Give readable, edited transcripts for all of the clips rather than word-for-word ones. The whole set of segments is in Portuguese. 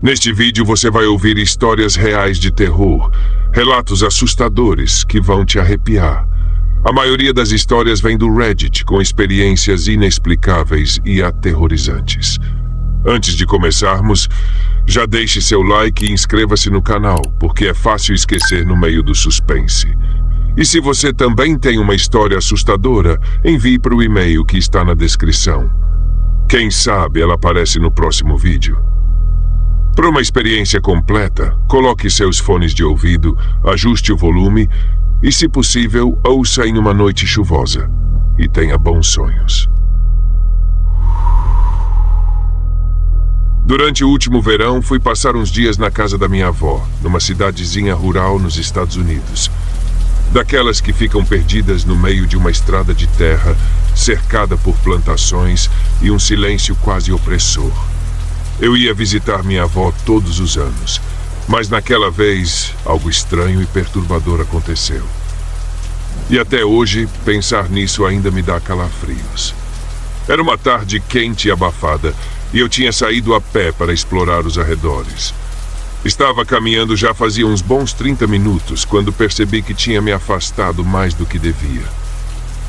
Neste vídeo você vai ouvir histórias reais de terror, relatos assustadores que vão te arrepiar. A maioria das histórias vem do Reddit, com experiências inexplicáveis e aterrorizantes. Antes de começarmos, já deixe seu like e inscreva-se no canal, porque é fácil esquecer no meio do suspense. E se você também tem uma história assustadora, envie para o e-mail que está na descrição. Quem sabe ela aparece no próximo vídeo. Para uma experiência completa, coloque seus fones de ouvido, ajuste o volume e, se possível, ouça em uma noite chuvosa. E tenha bons sonhos. Durante o último verão, fui passar uns dias na casa da minha avó, numa cidadezinha rural nos Estados Unidos. Daquelas que ficam perdidas no meio de uma estrada de terra, cercada por plantações e um silêncio quase opressor. Eu ia visitar minha avó todos os anos, mas naquela vez algo estranho e perturbador aconteceu. E até hoje, pensar nisso ainda me dá calafrios. Era uma tarde quente e abafada, e eu tinha saído a pé para explorar os arredores. Estava caminhando já fazia uns bons 30 minutos, quando percebi que tinha me afastado mais do que devia.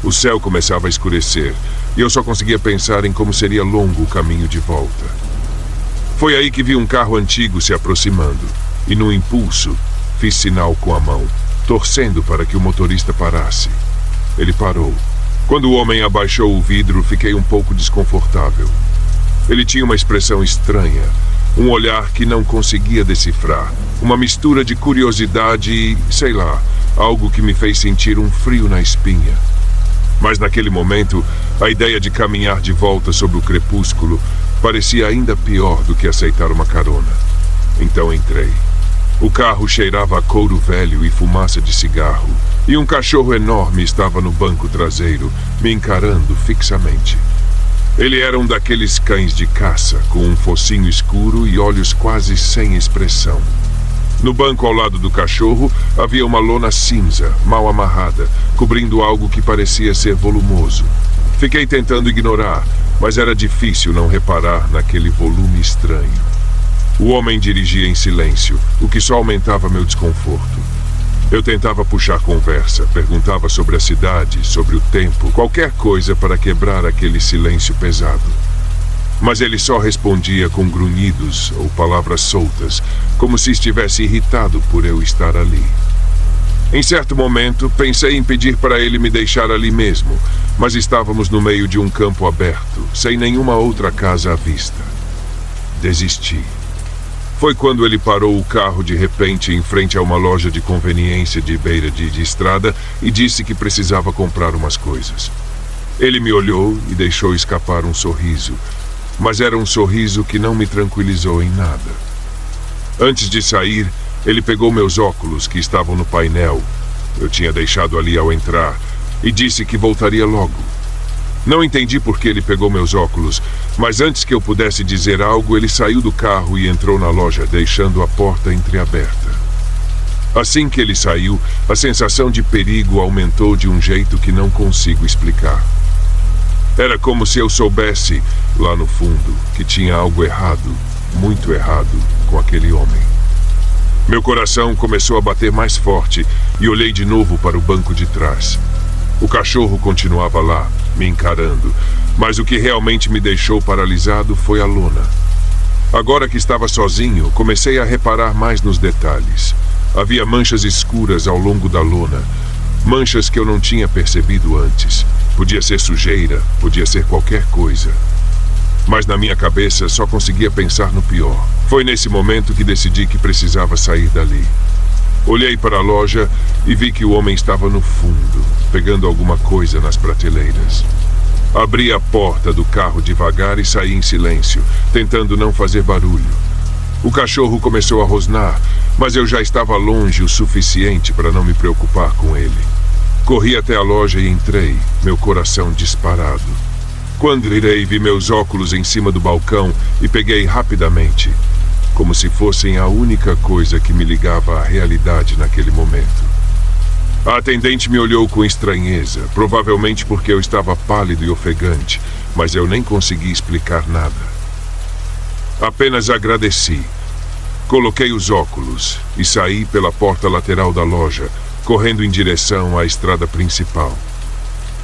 O céu começava a escurecer, e eu só conseguia pensar em como seria longo o caminho de volta. Foi aí que vi um carro antigo se aproximando, e no impulso, fiz sinal com a mão, torcendo para que o motorista parasse. Ele parou. Quando o homem abaixou o vidro, fiquei um pouco desconfortável. Ele tinha uma expressão estranha, um olhar que não conseguia decifrar, uma mistura de curiosidade e, sei lá, algo que me fez sentir um frio na espinha. Mas naquele momento, a ideia de caminhar de volta sobre o crepúsculo parecia ainda pior do que aceitar uma carona. Então entrei. O carro cheirava a couro velho e fumaça de cigarro, e um cachorro enorme estava no banco traseiro, me encarando fixamente. Ele era um daqueles cães de caça, com um focinho escuro e olhos quase sem expressão. No banco ao lado do cachorro havia uma lona cinza, mal amarrada, cobrindo algo que parecia ser volumoso. Fiquei tentando ignorar, mas era difícil não reparar naquele volume estranho. O homem dirigia em silêncio, o que só aumentava meu desconforto. Eu tentava puxar conversa, perguntava sobre a cidade, sobre o tempo, qualquer coisa para quebrar aquele silêncio pesado. Mas ele só respondia com grunhidos ou palavras soltas, como se estivesse irritado por eu estar ali. Em certo momento, pensei em pedir para ele me deixar ali mesmo, mas estávamos no meio de um campo aberto, sem nenhuma outra casa à vista. Desisti. Foi quando ele parou o carro de repente em frente a uma loja de conveniência de beira de estrada e disse que precisava comprar umas coisas. Ele me olhou e deixou escapar um sorriso, mas era um sorriso que não me tranquilizou em nada. Antes de sair, ele pegou meus óculos que estavam no painel, eu tinha deixado ali ao entrar, e disse que voltaria logo. Não entendi por que ele pegou meus óculos, mas antes que eu pudesse dizer algo, ele saiu do carro e entrou na loja, deixando a porta entreaberta. Assim que ele saiu, a sensação de perigo aumentou de um jeito que não consigo explicar. Era como se eu soubesse, lá no fundo, que tinha algo errado, muito errado, com aquele homem. Meu coração começou a bater mais forte e olhei de novo para o banco de trás. O cachorro continuava lá, me encarando, mas o que realmente me deixou paralisado foi a lona. Agora que estava sozinho, comecei a reparar mais nos detalhes. Havia manchas escuras ao longo da lona, manchas que eu não tinha percebido antes. Podia ser sujeira, podia ser qualquer coisa. Mas na minha cabeça só conseguia pensar no pior. Foi nesse momento que decidi que precisava sair dali. Olhei para a loja e vi que o homem estava no fundo, pegando alguma coisa nas prateleiras. Abri a porta do carro devagar e saí em silêncio, tentando não fazer barulho. O cachorro começou a rosnar, mas eu já estava longe o suficiente para não me preocupar com ele. Corri até a loja e entrei, meu coração disparado. Quando virei, vi meus óculos em cima do balcão e peguei rapidamente, como se fossem a única coisa que me ligava à realidade naquele momento. A atendente me olhou com estranheza, provavelmente porque eu estava pálido e ofegante, mas eu nem consegui explicar nada. Apenas agradeci Coloquei os óculos e saí pela porta lateral da loja, correndo em direção à estrada principal.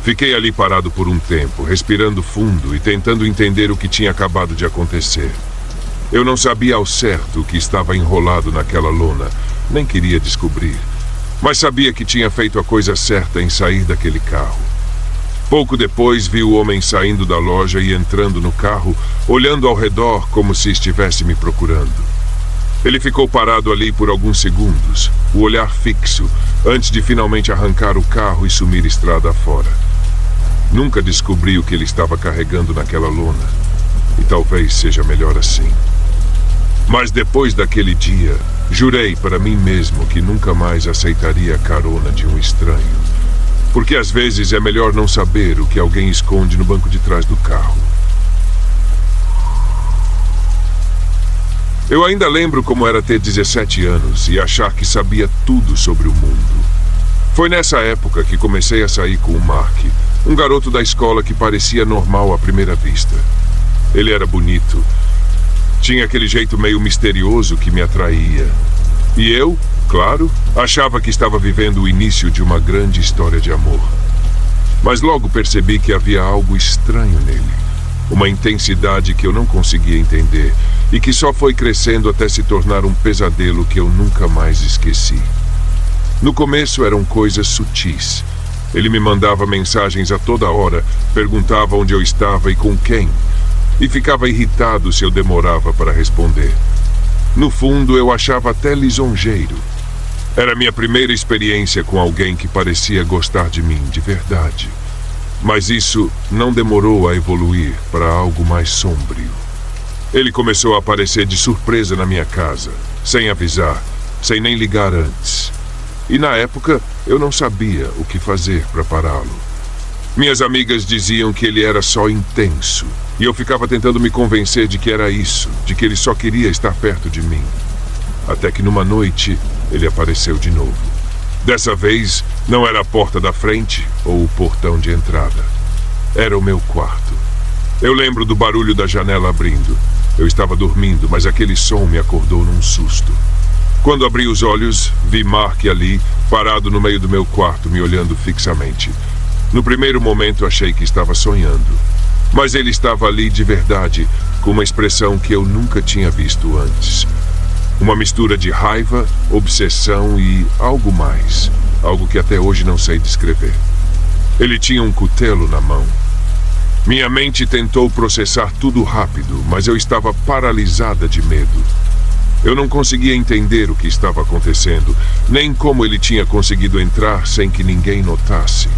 Fiquei ali parado por um tempo, respirando fundo e tentando entender o que tinha acabado de acontecer. Eu não sabia ao certo o que estava enrolado naquela lona, nem queria descobrir, mas sabia que tinha feito a coisa certa em sair daquele carro. Pouco depois vi o homem saindo da loja e entrando no carro, olhando ao redor como se estivesse me procurando. Ele ficou parado ali por alguns segundos, o olhar fixo, antes de finalmente arrancar o carro e sumir estrada afora. Nunca descobri o que ele estava carregando naquela lona, e talvez seja melhor assim. Mas depois daquele dia, jurei para mim mesmo que nunca mais aceitaria a carona de um estranho. Porque às vezes é melhor não saber o que alguém esconde no banco de trás do carro. Eu ainda lembro como era ter 17 anos e achar que sabia tudo sobre o mundo. Foi nessa época que comecei a sair com o Mark, um garoto da escola que parecia normal à primeira vista. Ele era bonito. Tinha aquele jeito meio misterioso que me atraía. E eu, claro, achava que estava vivendo o início de uma grande história de amor. Mas logo percebi que havia algo estranho nele. Uma intensidade que eu não conseguia entender e que só foi crescendo até se tornar um pesadelo que eu nunca mais esqueci. No começo eram coisas sutis. Ele me mandava mensagens a toda hora, perguntava onde eu estava e com quem, e ficava irritado se eu demorava para responder. No fundo, eu achava até lisonjeiro. Era minha primeira experiência com alguém que parecia gostar de mim de verdade. Mas isso não demorou a evoluir para algo mais sombrio. Ele começou a aparecer de surpresa na minha casa, sem avisar, sem nem ligar antes. E na época, eu não sabia o que fazer para pará-lo. Minhas amigas diziam que ele era só intenso, e eu ficava tentando me convencer de que era isso, de que ele só queria estar perto de mim. Até que numa noite, ele apareceu de novo. Dessa vez, não era a porta da frente ou o portão de entrada. Era o meu quarto. Eu lembro do barulho da janela abrindo. Eu estava dormindo, mas aquele som me acordou num susto. Quando abri os olhos, vi Mark ali, parado no meio do meu quarto, me olhando fixamente. No primeiro momento achei que estava sonhando. Mas ele estava ali de verdade, com uma expressão que eu nunca tinha visto antes. Uma mistura de raiva, obsessão e algo mais. Algo que até hoje não sei descrever. Ele tinha um cutelo na mão. Minha mente tentou processar tudo rápido, mas eu estava paralisada de medo. Eu não conseguia entender o que estava acontecendo, nem como ele tinha conseguido entrar sem que ninguém notasse.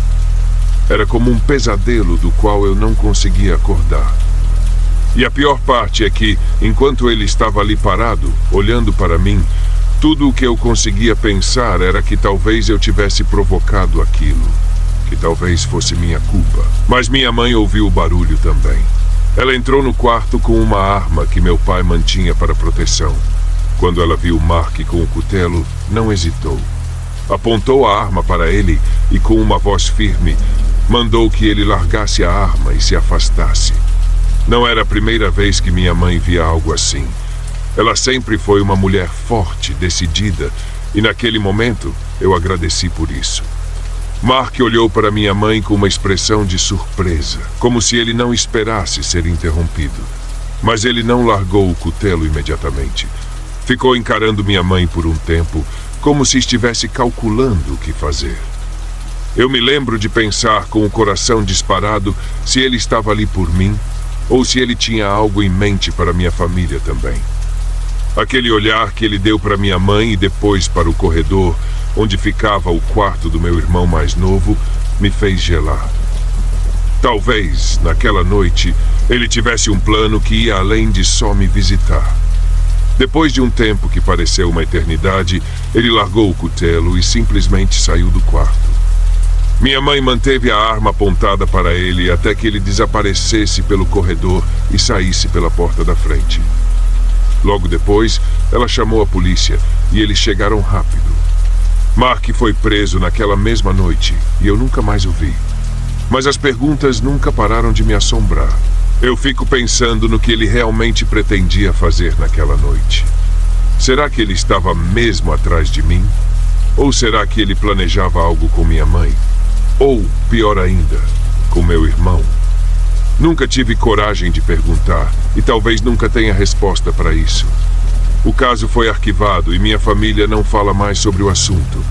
Era como um pesadelo do qual eu não conseguia acordar. E a pior parte é que, enquanto ele estava ali parado, olhando para mim, tudo o que eu conseguia pensar era que talvez eu tivesse provocado aquilo, que talvez fosse minha culpa. Mas minha mãe ouviu o barulho também. Ela entrou no quarto com uma arma que meu pai mantinha para proteção. Quando ela viu Mark com o cutelo, não hesitou. Apontou a arma para ele e, com uma voz firme, mandou que ele largasse a arma e se afastasse. Não era a primeira vez que minha mãe via algo assim. Ela sempre foi uma mulher forte, decidida, e naquele momento eu agradeci por isso. Mark olhou para minha mãe com uma expressão de surpresa, como se ele não esperasse ser interrompido. Mas ele não largou o cutelo imediatamente. Ficou encarando minha mãe por um tempo, como se estivesse calculando o que fazer. Eu me lembro de pensar com o coração disparado se ele estava ali por mim ou se ele tinha algo em mente para minha família também. Aquele olhar que ele deu para minha mãe e depois para o corredor, onde ficava o quarto do meu irmão mais novo, me fez gelar. Talvez, naquela noite, ele tivesse um plano que ia além de só me visitar. Depois de um tempo que pareceu uma eternidade, ele largou o cutelo e simplesmente saiu do quarto. Minha mãe manteve a arma apontada para ele até que ele desaparecesse pelo corredor e saísse pela porta da frente. Logo depois, ela chamou a polícia e eles chegaram rápido. Mark foi preso naquela mesma noite e eu nunca mais o vi. Mas as perguntas nunca pararam de me assombrar. Eu fico pensando no que ele realmente pretendia fazer naquela noite. Será que ele estava mesmo atrás de mim? Ou será que ele planejava algo com minha mãe? Ou, pior ainda, com meu irmão? Nunca tive coragem de perguntar e talvez nunca tenha resposta para isso. O caso foi arquivado e minha família não fala mais sobre o assunto.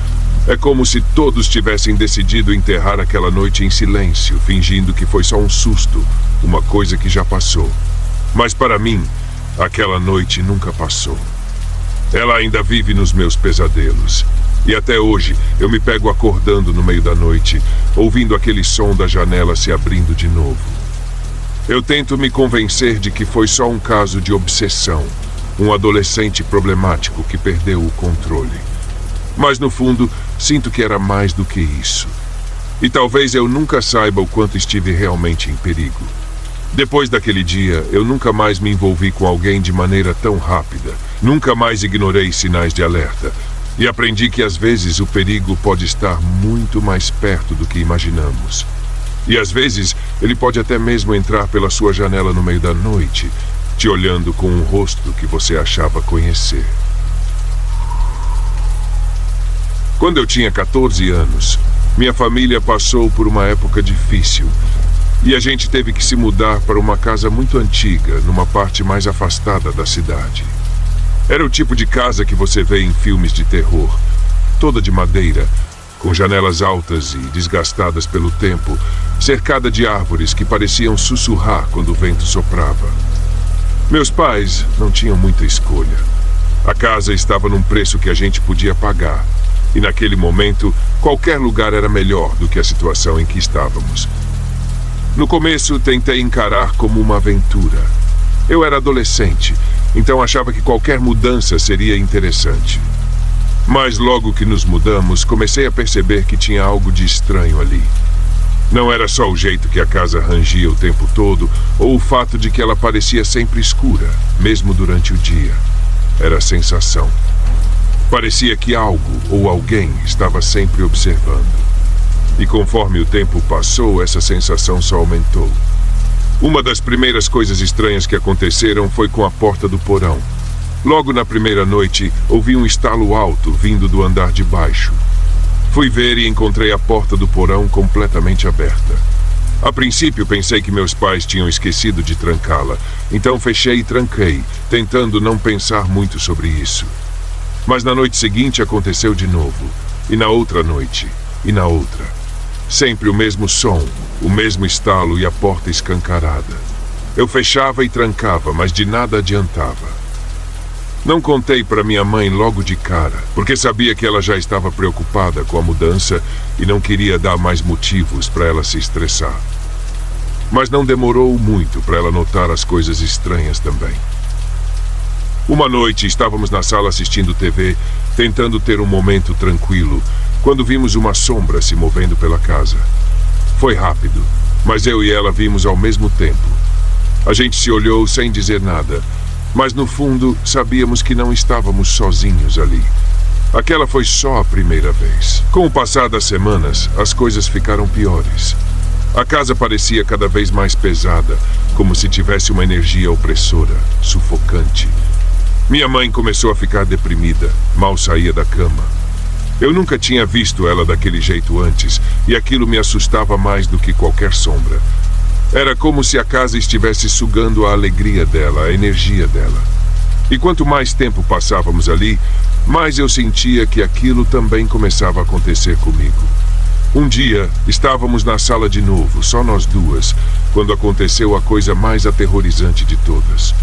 É como se todos tivessem decidido enterrar aquela noite em silêncio, fingindo que foi só um susto, uma coisa que já passou. Mas para mim, aquela noite nunca passou. Ela ainda vive nos meus pesadelos. E até hoje eu me pego acordando no meio da noite, ouvindo aquele som da janela se abrindo de novo. Eu tento me convencer de que foi só um caso de obsessão, um adolescente problemático que perdeu o controle. Mas no fundo, sinto que era mais do que isso. E talvez eu nunca saiba o quanto estive realmente em perigo. Depois daquele dia, eu nunca mais me envolvi com alguém de maneira tão rápida. Nunca mais ignorei sinais de alerta. E aprendi que às vezes o perigo pode estar muito mais perto do que imaginamos. E às vezes ele pode até mesmo entrar pela sua janela no meio da noite, te olhando com um rosto que você achava conhecer. Quando eu tinha 14 anos, minha família passou por uma época difícil. E a gente teve que se mudar para uma casa muito antiga, numa parte mais afastada da cidade. Era o tipo de casa que você vê em filmes de terror, toda de madeira, com janelas altas e desgastadas pelo tempo, cercada de árvores que pareciam sussurrar quando o vento soprava. Meus pais não tinham muita escolha. A casa estava num preço que a gente podia pagar, e naquele momento, qualquer lugar era melhor do que a situação em que estávamos. No começo, tentei encarar como uma aventura. Eu era adolescente, então achava que qualquer mudança seria interessante. Mas logo que nos mudamos, comecei a perceber que tinha algo de estranho ali. Não era só o jeito que a casa rangia o tempo todo, ou o fato de que ela parecia sempre escura, mesmo durante o dia. Era a sensação. Parecia que algo ou alguém estava sempre observando. E conforme o tempo passou, essa sensação só aumentou. Uma das primeiras coisas estranhas que aconteceram foi com a porta do porão. Logo na primeira noite, ouvi um estalo alto vindo do andar de baixo. Fui ver e encontrei a porta do porão completamente aberta. A princípio, pensei que meus pais tinham esquecido de trancá-la, então fechei e tranquei, tentando não pensar muito sobre isso. Mas na noite seguinte aconteceu de novo, e na outra noite, e na outra. Sempre o mesmo som, o mesmo estalo e a porta escancarada. Eu fechava e trancava, mas de nada adiantava. Não contei para minha mãe logo de cara, porque sabia que ela já estava preocupada com a mudança e não queria dar mais motivos para ela se estressar. Mas não demorou muito para ela notar as coisas estranhas também. Uma noite estávamos na sala assistindo TV, tentando ter um momento tranquilo, quando vimos uma sombra se movendo pela casa. Foi rápido, mas eu e ela vimos ao mesmo tempo. A gente se olhou sem dizer nada, mas no fundo sabíamos que não estávamos sozinhos ali. Aquela foi só a primeira vez. Com o passar das semanas, as coisas ficaram piores. A casa parecia cada vez mais pesada, como se tivesse uma energia opressora, sufocante. Minha mãe começou a ficar deprimida, mal saía da cama. Eu nunca tinha visto ela daquele jeito antes, e aquilo me assustava mais do que qualquer sombra. Era como se a casa estivesse sugando a alegria dela, a energia dela. E quanto mais tempo passávamos ali, mais eu sentia que aquilo também começava a acontecer comigo. Um dia, estávamos na sala de novo, só nós duas, quando aconteceu a coisa mais aterrorizante de todas.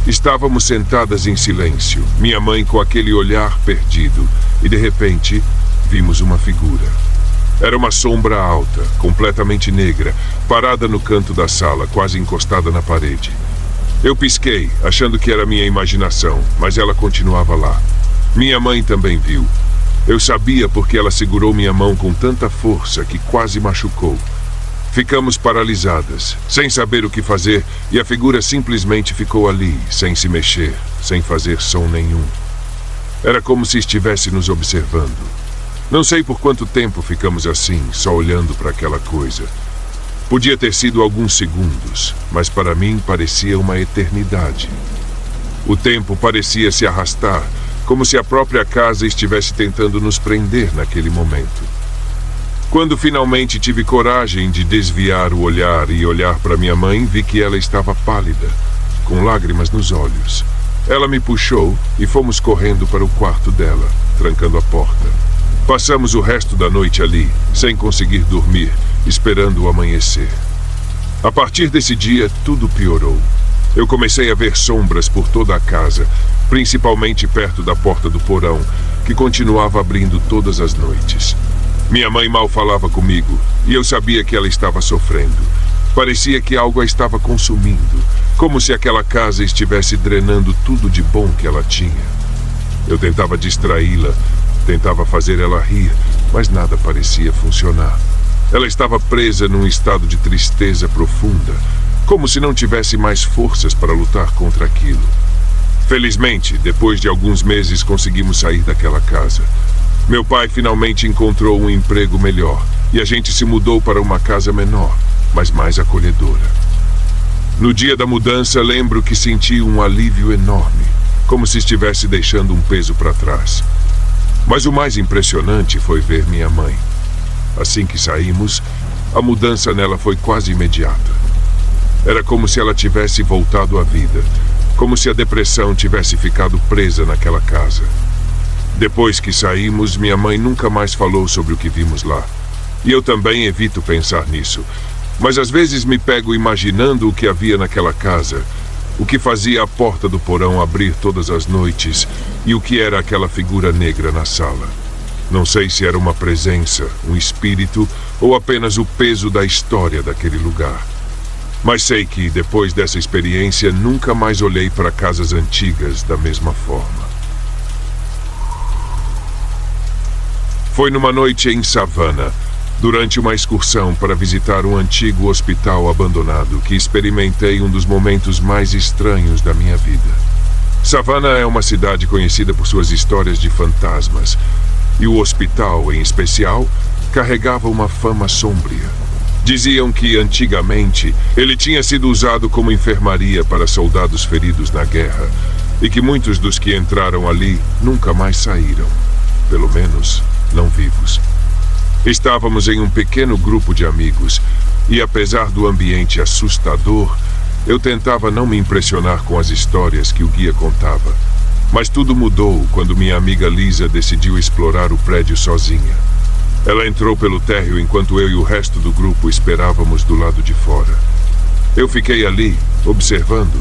Estávamos sentadas em silêncio, minha mãe com aquele olhar perdido, e de repente, vimos uma figura. Era uma sombra alta, completamente negra, parada no canto da sala, quase encostada na parede. Eu pisquei, achando que era minha imaginação, mas ela continuava lá. Minha mãe também viu. Eu sabia porque ela segurou minha mão com tanta força que quase machucou. Ficamos paralisadas, sem saber o que fazer, e a figura simplesmente ficou ali, sem se mexer, sem fazer som nenhum. Era como se estivesse nos observando. Não sei por quanto tempo ficamos assim, só olhando para aquela coisa. Podia ter sido alguns segundos, mas para mim parecia uma eternidade. O tempo parecia se arrastar, como se a própria casa estivesse tentando nos prender naquele momento. Quando finalmente tive coragem de desviar o olhar e olhar para minha mãe, vi que ela estava pálida, com lágrimas nos olhos. Ela me puxou e fomos correndo para o quarto dela, trancando a porta. Passamos o resto da noite ali, sem conseguir dormir, esperando o amanhecer. A partir desse dia, tudo piorou. Eu comecei a ver sombras por toda a casa, principalmente perto da porta do porão, que continuava abrindo todas as noites. Minha mãe mal falava comigo, e eu sabia que ela estava sofrendo. Parecia que algo a estava consumindo, como se aquela casa estivesse drenando tudo de bom que ela tinha. Eu tentava distraí-la, tentava fazer ela rir, mas nada parecia funcionar. Ela estava presa num estado de tristeza profunda, como se não tivesse mais forças para lutar contra aquilo. Felizmente, depois de alguns meses, conseguimos sair daquela casa. Meu pai finalmente encontrou um emprego melhor e a gente se mudou para uma casa menor, mas mais acolhedora. No dia da mudança, lembro que senti um alívio enorme, como se estivesse deixando um peso para trás. Mas o mais impressionante foi ver minha mãe. Assim que saímos, a mudança nela foi quase imediata. Era como se ela tivesse voltado à vida, como se a depressão tivesse ficado presa naquela casa. Depois que saímos, minha mãe nunca mais falou sobre o que vimos lá. E eu também evito pensar nisso. Mas às vezes me pego imaginando o que havia naquela casa, o que fazia a porta do porão abrir todas as noites e o que era aquela figura negra na sala. Não sei se era uma presença, um espírito ou apenas o peso da história daquele lugar. Mas sei que, depois dessa experiência, nunca mais olhei para casas antigas da mesma forma. Foi numa noite em Savannah, durante uma excursão para visitar um antigo hospital abandonado, que experimentei um dos momentos mais estranhos da minha vida. Savannah é uma cidade conhecida por suas histórias de fantasmas, e o hospital, em especial, carregava uma fama sombria. Diziam que, antigamente, ele tinha sido usado como enfermaria para soldados feridos na guerra, e que muitos dos que entraram ali nunca mais saíram, pelo menos não vivos. Estávamos em um pequeno grupo de amigos, e apesar do ambiente assustador, eu tentava não me impressionar com as histórias que o guia contava. Mas tudo mudou quando minha amiga Lisa decidiu explorar o prédio sozinha. Ela entrou pelo térreo enquanto eu e o resto do grupo esperávamos do lado de fora. Eu fiquei ali, observando,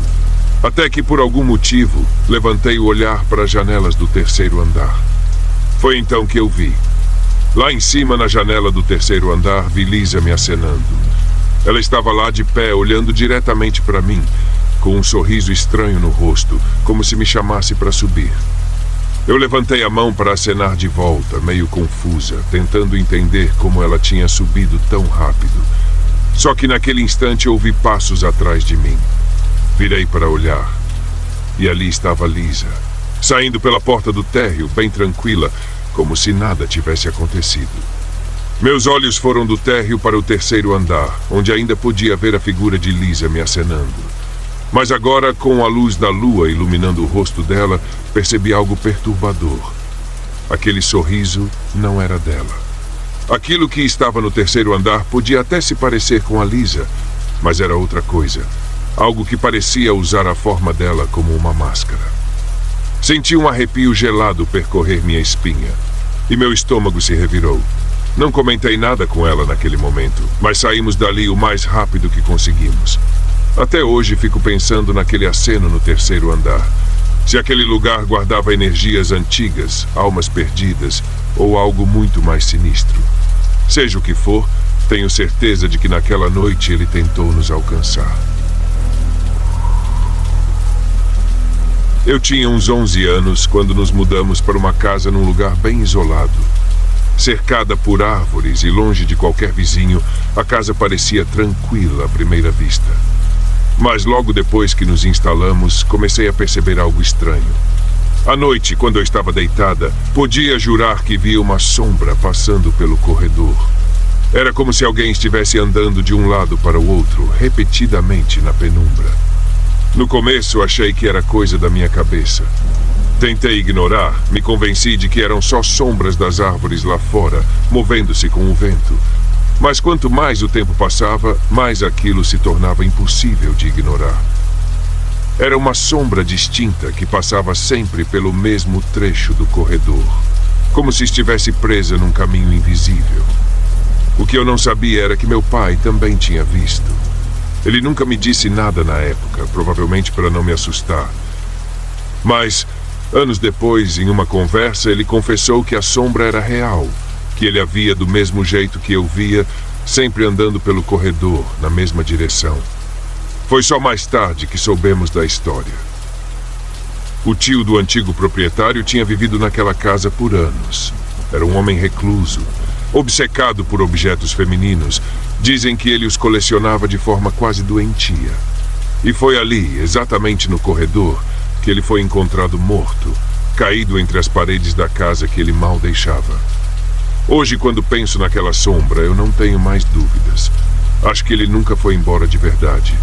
até que por algum motivo levantei o olhar para as janelas do terceiro andar. Foi então que eu vi. Lá em cima, na janela do terceiro andar, vi Lisa me acenando. Ela estava lá de pé, olhando diretamente para mim, com um sorriso estranho no rosto, como se me chamasse para subir. Eu levantei a mão para acenar de volta, meio confusa, tentando entender como ela tinha subido tão rápido. Só que naquele instante ouvi passos atrás de mim. Virei para olhar, e ali estava Lisa, saindo pela porta do térreo, bem tranquila, como se nada tivesse acontecido. Meus olhos foram do térreo para o terceiro andar, onde ainda podia ver a figura de Lisa me acenando. Mas agora, com a luz da lua iluminando o rosto dela, percebi algo perturbador. Aquele sorriso não era dela. Aquilo que estava no terceiro andar podia até se parecer com a Lisa, mas era outra coisa. Algo que parecia usar a forma dela como uma máscara. Senti um arrepio gelado percorrer minha espinha, e meu estômago se revirou. Não comentei nada com ela naquele momento, mas saímos dali o mais rápido que conseguimos. Até hoje fico pensando naquele aceno no terceiro andar. Se aquele lugar guardava energias antigas, almas perdidas, ou algo muito mais sinistro. Seja o que for, tenho certeza de que naquela noite ele tentou nos alcançar. Eu tinha uns 11 anos quando nos mudamos para uma casa num lugar bem isolado. Cercada por árvores e longe de qualquer vizinho, a casa parecia tranquila à primeira vista. Mas logo depois que nos instalamos, comecei a perceber algo estranho. À noite, quando eu estava deitada, podia jurar que via uma sombra passando pelo corredor. Era como se alguém estivesse andando de um lado para o outro, repetidamente na penumbra. No começo, achei que era coisa da minha cabeça. Tentei ignorar, me convenci de que eram só sombras das árvores lá fora, movendo-se com o vento. Mas quanto mais o tempo passava, mais aquilo se tornava impossível de ignorar. Era uma sombra distinta que passava sempre pelo mesmo trecho do corredor, como se estivesse presa num caminho invisível. O que eu não sabia era que meu pai também tinha visto. Ele nunca me disse nada na época, provavelmente para não me assustar. Mas, anos depois, em uma conversa, ele confessou que a sombra era real, que ele a via do mesmo jeito que eu via, sempre andando pelo corredor, na mesma direção. Foi só mais tarde que soubemos da história. O tio do antigo proprietário tinha vivido naquela casa por anos. Era um homem recluso, obcecado por objetos femininos. Dizem que ele os colecionava de forma quase doentia. E foi ali, exatamente no corredor, que ele foi encontrado morto, caído entre as paredes da casa que ele mal deixava. Hoje, quando penso naquela sombra, eu não tenho mais dúvidas. Acho que ele nunca foi embora de verdade.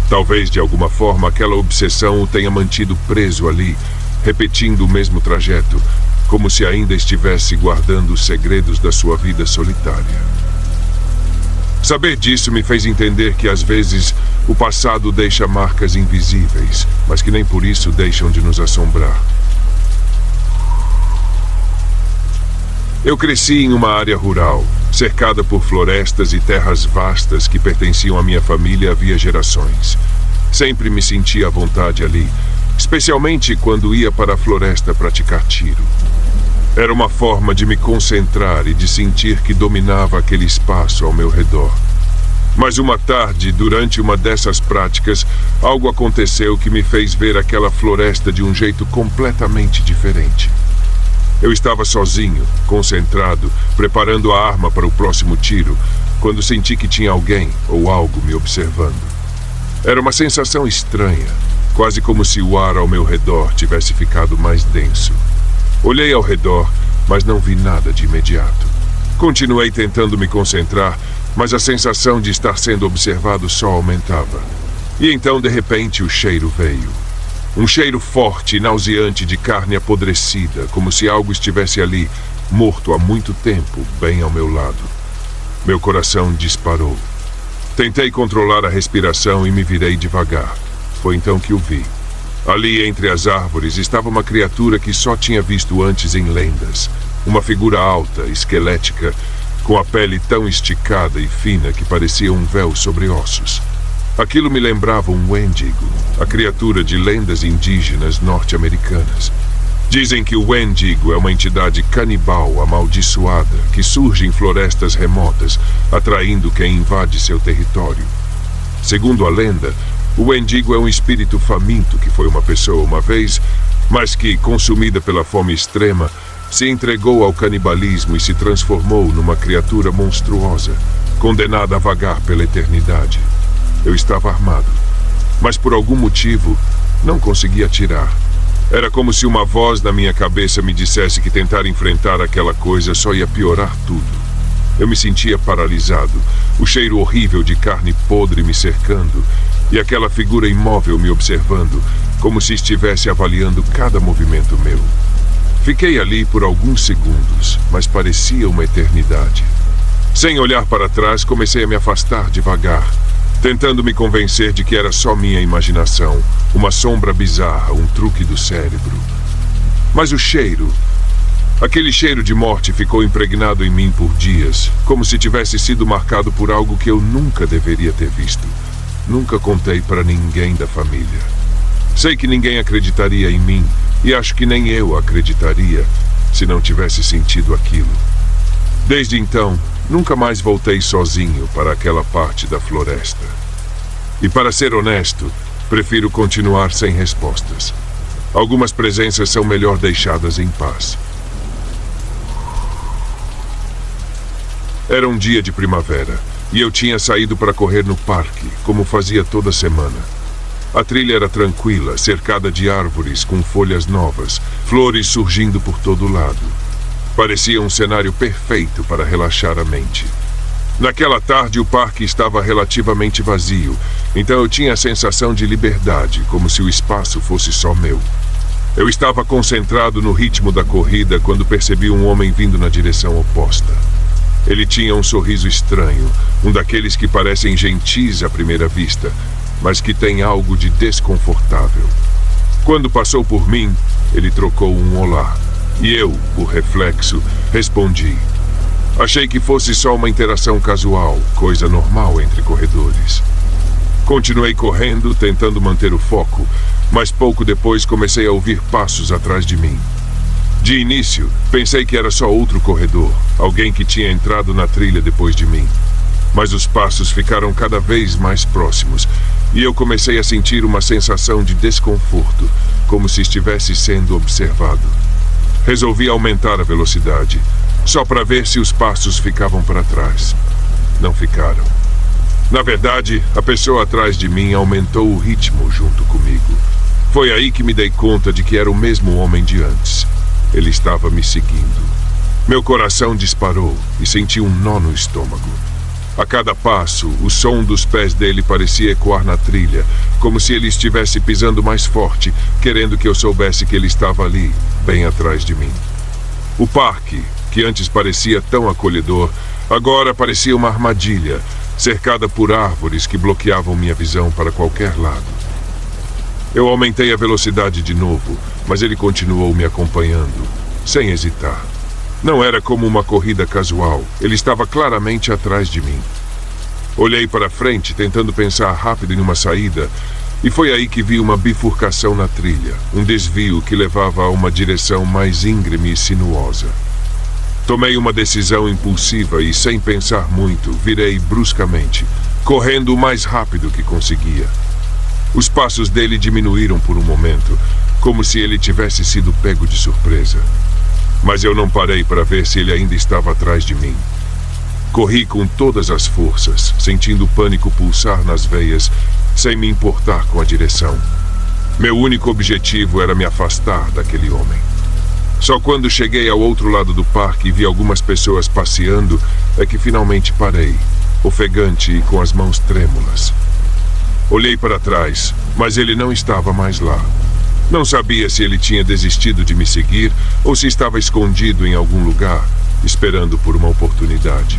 Talvez, de alguma forma, aquela obsessão o tenha mantido preso ali, repetindo o mesmo trajeto, como se ainda estivesse guardando os segredos da sua vida solitária. Saber disso me fez entender que, às vezes, o passado deixa marcas invisíveis, mas que nem por isso deixam de nos assombrar. Eu cresci em uma área rural, cercada por florestas e terras vastas que pertenciam à minha família havia gerações. Sempre me sentia à vontade ali, especialmente quando ia para a floresta praticar tiro. Era uma forma de me concentrar e de sentir que dominava aquele espaço ao meu redor. Mas uma tarde, durante uma dessas práticas, algo aconteceu que me fez ver aquela floresta de um jeito completamente diferente. Eu estava sozinho, concentrado, preparando a arma para o próximo tiro, quando senti que tinha alguém ou algo me observando. Era uma sensação estranha, quase como se o ar ao meu redor tivesse ficado mais denso. Olhei ao redor, mas não vi nada de imediato. Continuei tentando me concentrar, mas a sensação de estar sendo observado só aumentava. E então, de repente, o cheiro veio. Um cheiro forte e nauseante de carne apodrecida, como se algo estivesse ali, morto há muito tempo, bem ao meu lado. Meu coração disparou. Tentei controlar a respiração e me virei devagar. Foi então que o vi. Ali, entre as árvores, estava uma criatura que só tinha visto antes em lendas. Uma figura alta, esquelética, com a pele tão esticada e fina que parecia um véu sobre ossos. Aquilo me lembrava um Wendigo, a criatura de lendas indígenas norte-americanas. Dizem que o Wendigo é uma entidade canibal amaldiçoada que surge em florestas remotas, atraindo quem invade seu território. Segundo a lenda, o Wendigo é um espírito faminto que foi uma pessoa uma vez, mas que, consumida pela fome extrema, se entregou ao canibalismo e se transformou numa criatura monstruosa, condenada a vagar pela eternidade. Eu estava armado, mas por algum motivo não conseguia atirar. Era como se uma voz na minha cabeça me dissesse que tentar enfrentar aquela coisa só ia piorar tudo. Eu me sentia paralisado, o cheiro horrível de carne podre me cercando e aquela figura imóvel me observando, como se estivesse avaliando cada movimento meu. Fiquei ali por alguns segundos, mas parecia uma eternidade. Sem olhar para trás, comecei a me afastar devagar, tentando me convencer de que era só minha imaginação, uma sombra bizarra, um truque do cérebro. Mas o cheiro, aquele cheiro de morte ficou impregnado em mim por dias, como se tivesse sido marcado por algo que eu nunca deveria ter visto. Nunca contei para ninguém da família. Sei que ninguém acreditaria em mim, e acho que nem eu acreditaria se não tivesse sentido aquilo. Desde então, nunca mais voltei sozinho para aquela parte da floresta. E para ser honesto, prefiro continuar sem respostas. Algumas presenças são melhor deixadas em paz. Era um dia de primavera, e eu tinha saído para correr no parque, como fazia toda semana. A trilha era tranquila, cercada de árvores com folhas novas, flores surgindo por todo lado. Parecia um cenário perfeito para relaxar a mente. Naquela tarde o parque estava relativamente vazio, então eu tinha a sensação de liberdade, como se o espaço fosse só meu. Eu estava concentrado no ritmo da corrida quando percebi um homem vindo na direção oposta. Ele tinha um sorriso estranho, um daqueles que parecem gentis à primeira vista, mas que tem algo de desconfortável. Quando passou por mim, ele trocou um olá, e eu, por reflexo, respondi. Achei que fosse só uma interação casual, coisa normal entre corredores. Continuei correndo, tentando manter o foco, mas pouco depois comecei a ouvir passos atrás de mim. De início, pensei que era só outro corredor, alguém que tinha entrado na trilha depois de mim. Mas os passos ficaram cada vez mais próximos, e eu comecei a sentir uma sensação de desconforto, como se estivesse sendo observado. Resolvi aumentar a velocidade, só para ver se os passos ficavam para trás. Não ficaram. Na verdade, a pessoa atrás de mim aumentou o ritmo junto comigo. Foi aí que me dei conta de que era o mesmo homem de antes. Ele estava me seguindo. Meu coração disparou e senti um nó no estômago. A cada passo, o som dos pés dele parecia ecoar na trilha, como se ele estivesse pisando mais forte, querendo que eu soubesse que ele estava ali, bem atrás de mim. O parque, que antes parecia tão acolhedor, agora parecia uma armadilha, cercada por árvores que bloqueavam minha visão para qualquer lado. Eu aumentei a velocidade de novo, mas ele continuou me acompanhando, sem hesitar. Não era como uma corrida casual, ele estava claramente atrás de mim. Olhei para frente, tentando pensar rápido em uma saída, e foi aí que vi uma bifurcação na trilha, um desvio que levava a uma direção mais íngreme e sinuosa. Tomei uma decisão impulsiva e, sem pensar muito, virei bruscamente, correndo o mais rápido que conseguia. Os passos dele diminuíram por um momento, como se ele tivesse sido pego de surpresa. Mas eu não parei para ver se ele ainda estava atrás de mim. Corri com todas as forças, sentindo o pânico pulsar nas veias, sem me importar com a direção. Meu único objetivo era me afastar daquele homem. Só quando cheguei ao outro lado do parque e vi algumas pessoas passeando, é que finalmente parei, ofegante e com as mãos trêmulas. Olhei para trás, mas ele não estava mais lá. Não sabia se ele tinha desistido de me seguir ou se estava escondido em algum lugar, esperando por uma oportunidade.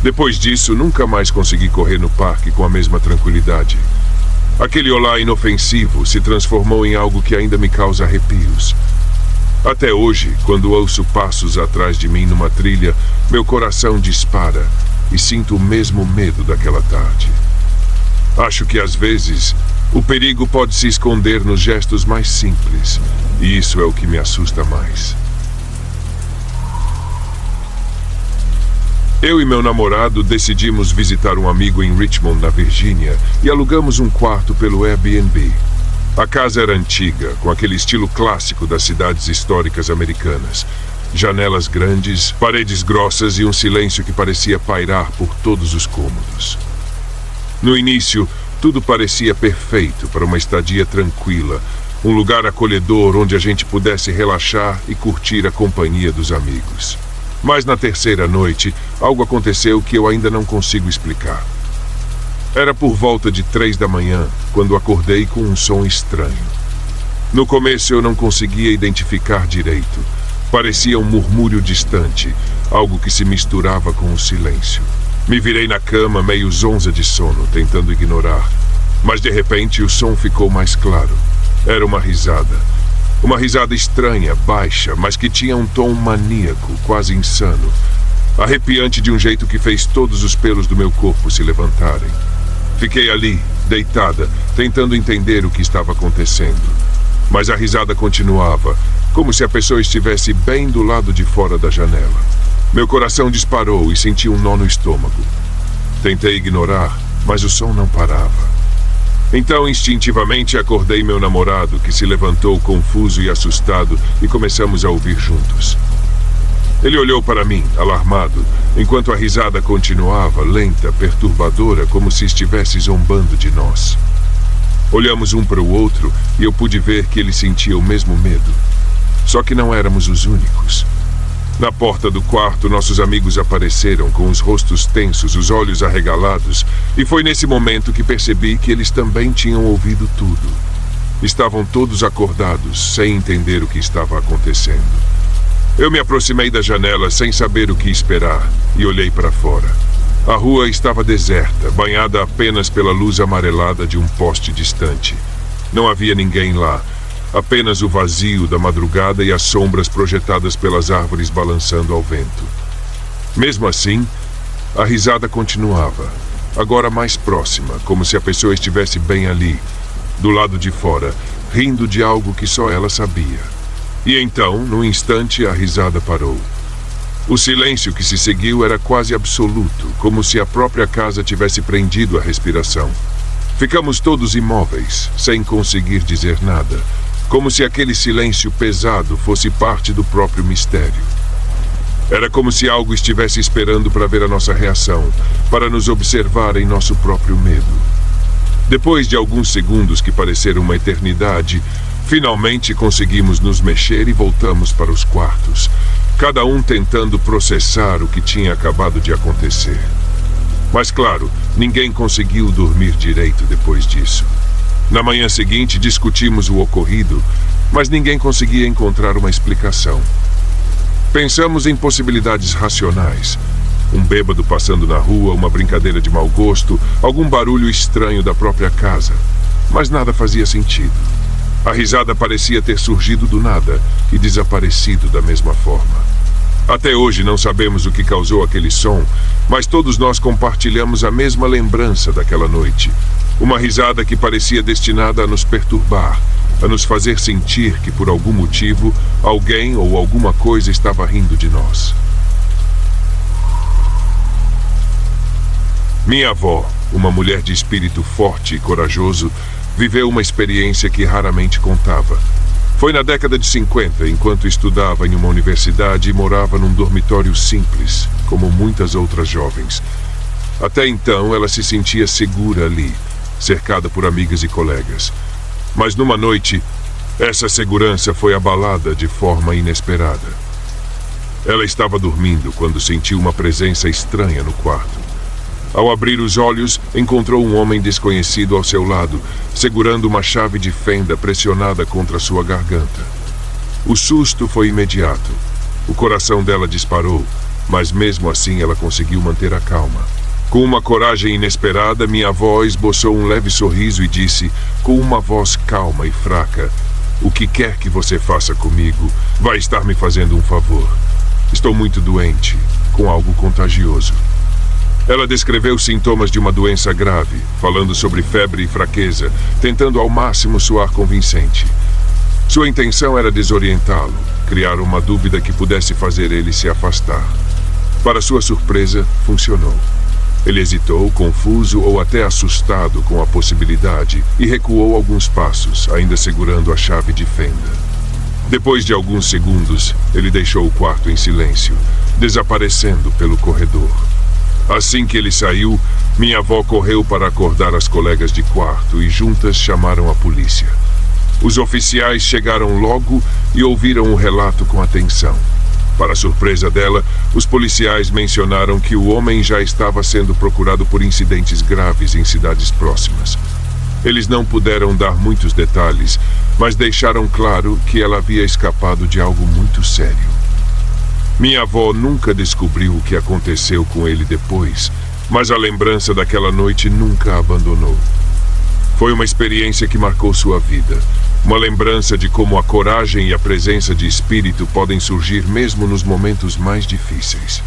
Depois disso, nunca mais consegui correr no parque com a mesma tranquilidade. Aquele olá inofensivo se transformou em algo que ainda me causa arrepios. Até hoje, quando ouço passos atrás de mim numa trilha, meu coração dispara e sinto o mesmo medo daquela tarde. Acho que às vezes o perigo pode se esconder nos gestos mais simples, e isso é o que me assusta mais. Eu e meu namorado decidimos visitar um amigo em Richmond, na Virgínia, e alugamos um quarto pelo Airbnb. A casa era antiga, com aquele estilo clássico das cidades históricas americanas. Janelas grandes, paredes grossas e um silêncio que parecia pairar por todos os cômodos. No início, tudo parecia perfeito para uma estadia tranquila, um lugar acolhedor onde a gente pudesse relaxar e curtir a companhia dos amigos. Mas na terceira noite, algo aconteceu que eu ainda não consigo explicar. Era por volta de 3 da manhã, quando acordei com um som estranho. No começo eu não conseguia identificar direito. Parecia um murmúrio distante, algo que se misturava com o silêncio. Me virei na cama, meio zonza de sono, tentando ignorar. Mas de repente o som ficou mais claro. Era uma risada. Uma risada estranha, baixa, mas que tinha um tom maníaco, quase insano. Arrepiante de um jeito que fez todos os pelos do meu corpo se levantarem. Fiquei ali, deitada, tentando entender o que estava acontecendo. Mas a risada continuava, como se a pessoa estivesse bem do lado de fora da janela. Meu coração disparou e senti um nó no estômago. Tentei ignorar, mas o som não parava. Então, instintivamente, acordei meu namorado, que se levantou confuso e assustado, e começamos a ouvir juntos. Ele olhou para mim, alarmado, enquanto a risada continuava, lenta, perturbadora, como se estivesse zombando de nós. Olhamos um para o outro e eu pude ver que ele sentia o mesmo medo. Só que não éramos os únicos. Na porta do quarto, nossos amigos apareceram com os rostos tensos, os olhos arregalados, e foi nesse momento que percebi que eles também tinham ouvido tudo. Estavam todos acordados, sem entender o que estava acontecendo. Eu me aproximei da janela sem saber o que esperar e olhei para fora. A rua estava deserta, banhada apenas pela luz amarelada de um poste distante. Não havia ninguém lá, apenas o vazio da madrugada e as sombras projetadas pelas árvores balançando ao vento. Mesmo assim, a risada continuava, agora mais próxima, como se a pessoa estivesse bem ali, do lado de fora, rindo de algo que só ela sabia. E então, num instante, a risada parou. O silêncio que se seguiu era quase absoluto, como se a própria casa tivesse prendido a respiração. Ficamos todos imóveis, sem conseguir dizer nada, como se aquele silêncio pesado fosse parte do próprio mistério. Era como se algo estivesse esperando para ver a nossa reação, para nos observar em nosso próprio medo. Depois de alguns segundos que pareceram uma eternidade, finalmente conseguimos nos mexer e voltamos para os quartos, cada um tentando processar o que tinha acabado de acontecer. Mas claro, ninguém conseguiu dormir direito depois disso. Na manhã seguinte, discutimos o ocorrido, mas ninguém conseguia encontrar uma explicação. Pensamos em possibilidades racionais. Um bêbado passando na rua, uma brincadeira de mau gosto, algum barulho estranho da própria casa. Mas nada fazia sentido. A risada parecia ter surgido do nada e desaparecido da mesma forma. Até hoje não sabemos o que causou aquele som, mas todos nós compartilhamos a mesma lembrança daquela noite. Uma risada que parecia destinada a nos perturbar, a nos fazer sentir que, por algum motivo, alguém ou alguma coisa estava rindo de nós. Minha avó, uma mulher de espírito forte e corajoso, viveu uma experiência que raramente contava. Foi na década de 50, enquanto estudava em uma universidade e morava num dormitório simples, como muitas outras jovens. Até então, ela se sentia segura ali, cercada por amigas e colegas. Mas numa noite, essa segurança foi abalada de forma inesperada. Ela estava dormindo quando sentiu uma presença estranha no quarto. Ao abrir os olhos, encontrou um homem desconhecido ao seu lado, segurando uma chave de fenda pressionada contra sua garganta. O susto foi imediato. O coração dela disparou, mas mesmo assim ela conseguiu manter a calma. Com uma coragem inesperada, minha avó esboçou um leve sorriso e disse, com uma voz calma e fraca, "O que quer que você faça comigo, vai estar me fazendo um favor. Estou muito doente, com algo contagioso." Ela descreveu os sintomas de uma doença grave, falando sobre febre e fraqueza, tentando ao máximo soar convincente. Sua intenção era desorientá-lo, criar uma dúvida que pudesse fazer ele se afastar. Para sua surpresa, funcionou. Ele hesitou, confuso ou até assustado com a possibilidade, e recuou alguns passos, ainda segurando a chave de fenda. Depois de alguns segundos, ele deixou o quarto em silêncio, desaparecendo pelo corredor. Assim que ele saiu, minha avó correu para acordar as colegas de quarto e juntas chamaram a polícia. Os oficiais chegaram logo e ouviram o relato com atenção. Para surpresa dela, os policiais mencionaram que o homem já estava sendo procurado por incidentes graves em cidades próximas. Eles não puderam dar muitos detalhes, mas deixaram claro que ela havia escapado de algo muito sério. Minha avó nunca descobriu o que aconteceu com ele depois, mas a lembrança daquela noite nunca a abandonou. Foi uma experiência que marcou sua vida, uma lembrança de como a coragem e a presença de espírito podem surgir mesmo nos momentos mais difíceis.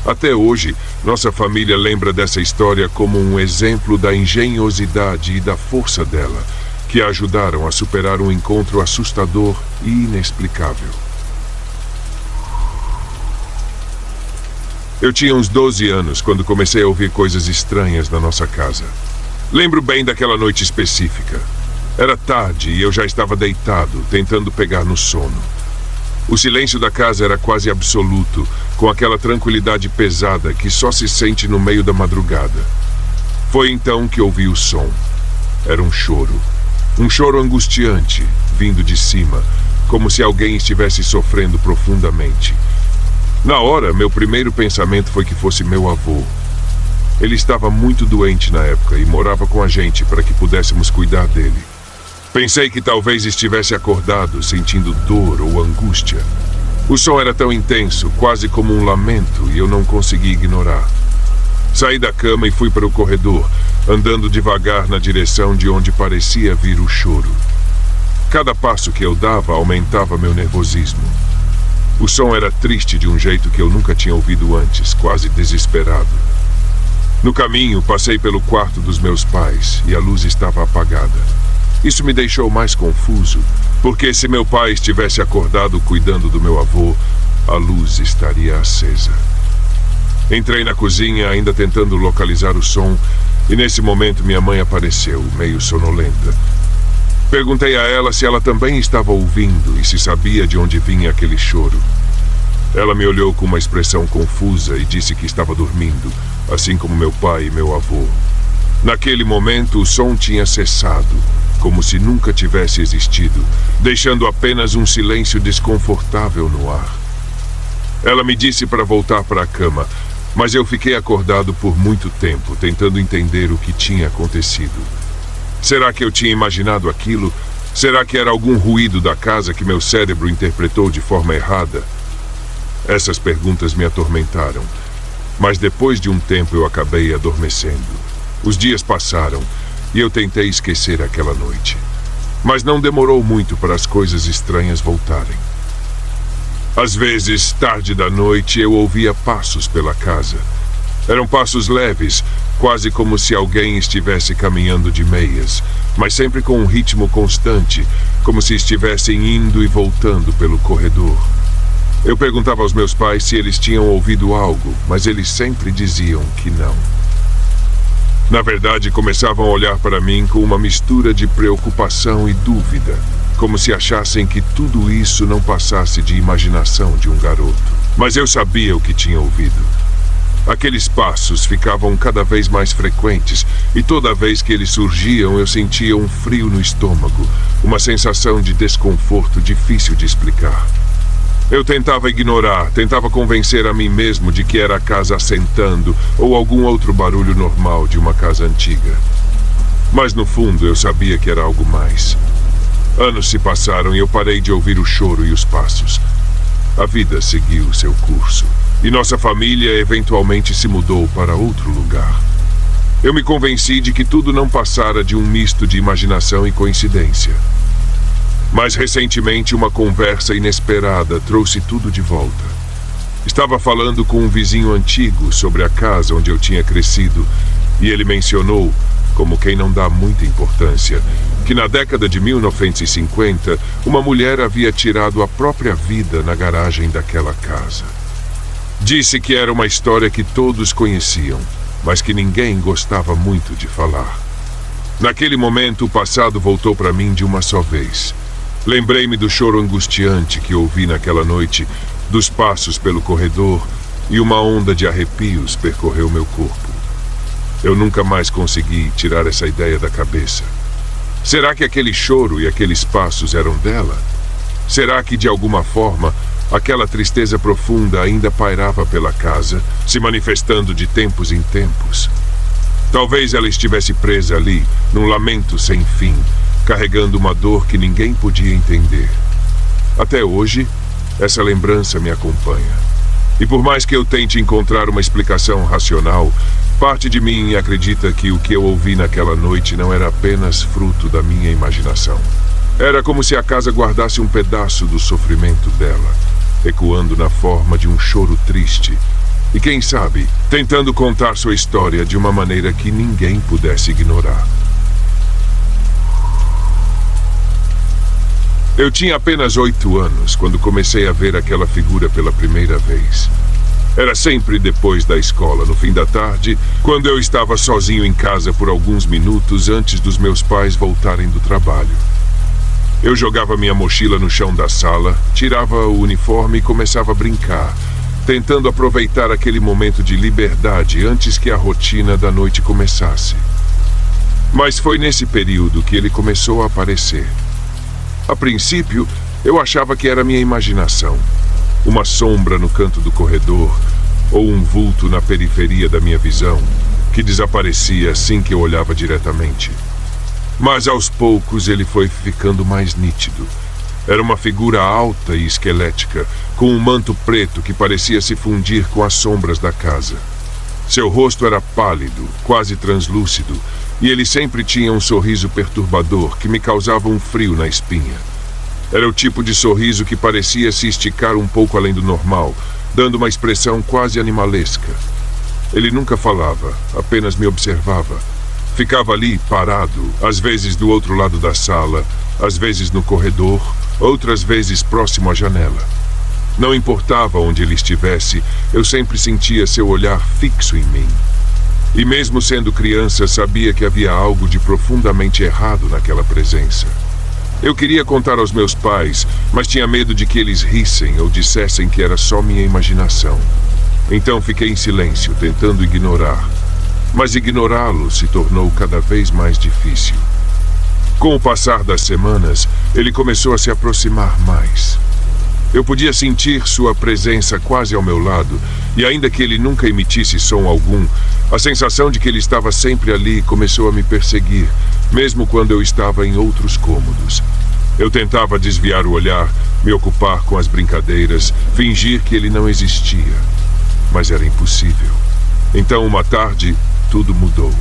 Até hoje, nossa família lembra dessa história como um exemplo da engenhosidade e da força dela, que a ajudaram a superar um encontro assustador e inexplicável. Eu tinha uns 12 anos quando comecei a ouvir coisas estranhas na nossa casa. Lembro bem daquela noite específica. Era tarde e eu já estava deitado, tentando pegar no sono. O silêncio da casa era quase absoluto, com aquela tranquilidade pesada que só se sente no meio da madrugada. Foi então que ouvi o som. Era um choro. Um choro angustiante, vindo de cima, como se alguém estivesse sofrendo profundamente. Na hora, meu primeiro pensamento foi que fosse meu avô. Ele estava muito doente na época e morava com a gente para que pudéssemos cuidar dele. Pensei que talvez estivesse acordado, sentindo dor ou angústia. O som era tão intenso, quase como um lamento, e eu não consegui ignorar. Saí da cama e fui para o corredor, andando devagar na direção de onde parecia vir o choro. Cada passo que eu dava aumentava meu nervosismo. O som era triste de um jeito que eu nunca tinha ouvido antes, quase desesperado. No caminho, passei pelo quarto dos meus pais e a luz estava apagada. Isso me deixou mais confuso, porque se meu pai estivesse acordado cuidando do meu avô, a luz estaria acesa. Entrei na cozinha, ainda tentando localizar o som, e nesse momento minha mãe apareceu, meio sonolenta. Perguntei a ela se ela também estava ouvindo e se sabia de onde vinha aquele choro. Ela me olhou com uma expressão confusa e disse que estava dormindo, assim como meu pai e meu avô. Naquele momento, o som tinha cessado, como se nunca tivesse existido, deixando apenas um silêncio desconfortável no ar. Ela me disse para voltar para a cama, mas eu fiquei acordado por muito tempo, tentando entender o que tinha acontecido. Será que eu tinha imaginado aquilo? Será que era algum ruído da casa que meu cérebro interpretou de forma errada? Essas perguntas me atormentaram, mas depois de um tempo eu acabei adormecendo. Os dias passaram e eu tentei esquecer aquela noite. Mas não demorou muito para as coisas estranhas voltarem. Às vezes, tarde da noite, eu ouvia passos pela casa. Eram passos leves, quase como se alguém estivesse caminhando de meias, mas sempre com um ritmo constante, como se estivessem indo e voltando pelo corredor. Eu perguntava aos meus pais se eles tinham ouvido algo, mas eles sempre diziam que não. Na verdade, começavam a olhar para mim com uma mistura de preocupação e dúvida, como se achassem que tudo isso não passasse de imaginação de um garoto. Mas eu sabia o que tinha ouvido. Aqueles passos ficavam cada vez mais frequentes, e toda vez que eles surgiam eu sentia um frio no estômago, uma sensação de desconforto difícil de explicar. Eu tentava ignorar, tentava convencer a mim mesmo de que era a casa assentando ou algum outro barulho normal de uma casa antiga. Mas no fundo eu sabia que era algo mais. Anos se passaram e eu parei de ouvir o choro e os passos. A vida seguiu seu curso, e nossa família eventualmente se mudou para outro lugar. Eu me convenci de que tudo não passara de um misto de imaginação e coincidência. Mas recentemente uma conversa inesperada trouxe tudo de volta. Estava falando com um vizinho antigo sobre a casa onde eu tinha crescido, e ele mencionou, como quem não dá muita importância, que na década de 1950, uma mulher havia tirado a própria vida na garagem daquela casa. Disse que era uma história que todos conheciam, mas que ninguém gostava muito de falar. Naquele momento, o passado voltou para mim de uma só vez. Lembrei-me do choro angustiante que ouvi naquela noite, dos passos pelo corredor, e uma onda de arrepios percorreu meu corpo. Eu nunca mais consegui tirar essa ideia da cabeça. Será que aquele choro e aqueles passos eram dela? Será que, de alguma forma, aquela tristeza profunda ainda pairava pela casa, se manifestando de tempos em tempos? Talvez ela estivesse presa ali, num lamento sem fim, carregando uma dor que ninguém podia entender. Até hoje, essa lembrança me acompanha. E por mais que eu tente encontrar uma explicação racional, parte de mim acredita que o que eu ouvi naquela noite não era apenas fruto da minha imaginação. Era como se a casa guardasse um pedaço do sofrimento dela, ecoando na forma de um choro triste, e quem sabe, tentando contar sua história de uma maneira que ninguém pudesse ignorar. Eu tinha apenas 8 anos quando comecei a ver aquela figura pela primeira vez. Era sempre depois da escola, no fim da tarde, quando eu estava sozinho em casa por alguns minutos antes dos meus pais voltarem do trabalho. Eu jogava minha mochila no chão da sala, tirava o uniforme e começava a brincar, tentando aproveitar aquele momento de liberdade antes que a rotina da noite começasse. Mas foi nesse período que ele começou a aparecer. A princípio, eu achava que era minha imaginação. Uma sombra no canto do corredor, ou um vulto na periferia da minha visão, que desaparecia assim que eu olhava diretamente. Mas aos poucos ele foi ficando mais nítido. Era uma figura alta e esquelética, com um manto preto que parecia se fundir com as sombras da casa. Seu rosto era pálido, quase translúcido, e ele sempre tinha um sorriso perturbador que me causava um frio na espinha. Era o tipo de sorriso que parecia se esticar um pouco além do normal, dando uma expressão quase animalesca. Ele nunca falava, apenas me observava. Ficava ali, parado, às vezes do outro lado da sala, às vezes no corredor, outras vezes próximo à janela. Não importava onde ele estivesse, eu sempre sentia seu olhar fixo em mim. E mesmo sendo criança, sabia que havia algo de profundamente errado naquela presença. Eu queria contar aos meus pais, mas tinha medo de que eles rissem ou dissessem que era só minha imaginação. Então fiquei em silêncio, tentando ignorar. Mas ignorá-lo se tornou cada vez mais difícil. Com o passar das semanas, ele começou a se aproximar mais. Eu podia sentir sua presença quase ao meu lado, e ainda que ele nunca emitisse som algum, a sensação de que ele estava sempre ali começou a me perseguir, mesmo quando eu estava em outros cômodos. Eu tentava desviar o olhar, me ocupar com as brincadeiras, fingir que ele não existia. Mas era impossível. Então, uma tarde, tudo mudou.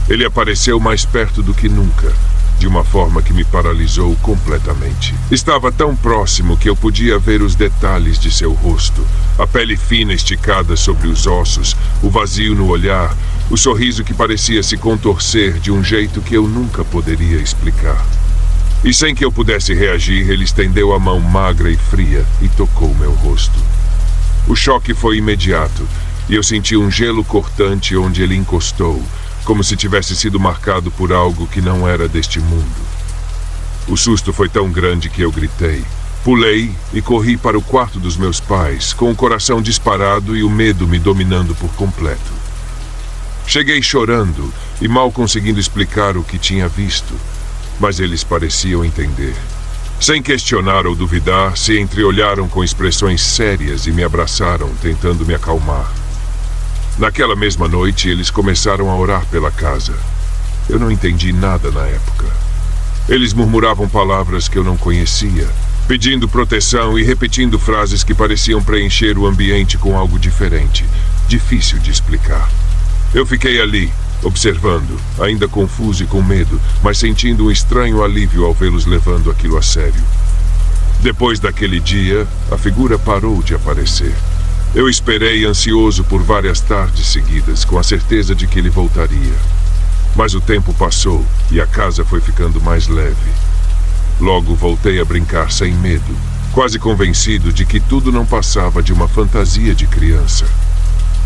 Ele apareceu mais perto do que nunca, de uma forma que me paralisou completamente. Estava tão próximo que eu podia ver os detalhes de seu rosto, a pele fina esticada sobre os ossos, o vazio no olhar, o sorriso que parecia se contorcer de um jeito que eu nunca poderia explicar. E sem que eu pudesse reagir, ele estendeu a mão magra e fria e tocou meu rosto. O choque foi imediato, e eu senti um gelo cortante onde ele encostou, como se tivesse sido marcado por algo que não era deste mundo. O susto foi tão grande que eu gritei. Pulei e corri para o quarto dos meus pais, com o coração disparado e o medo me dominando por completo. Cheguei chorando e mal conseguindo explicar o que tinha visto, mas eles pareciam entender. Sem questionar ou duvidar, se entreolharam com expressões sérias e me abraçaram, tentando me acalmar. Naquela mesma noite, eles começaram a orar pela casa. Eu não entendi nada na época. Eles murmuravam palavras que eu não conhecia, pedindo proteção e repetindo frases que pareciam preencher o ambiente com algo diferente, difícil de explicar. Eu fiquei ali, observando, ainda confuso e com medo, mas sentindo um estranho alívio ao vê-los levando aquilo a sério. Depois daquele dia, a figura parou de aparecer. Eu esperei ansioso por várias tardes seguidas, com a certeza de que ele voltaria. Mas o tempo passou e a casa foi ficando mais leve. Logo voltei a brincar sem medo, quase convencido de que tudo não passava de uma fantasia de criança.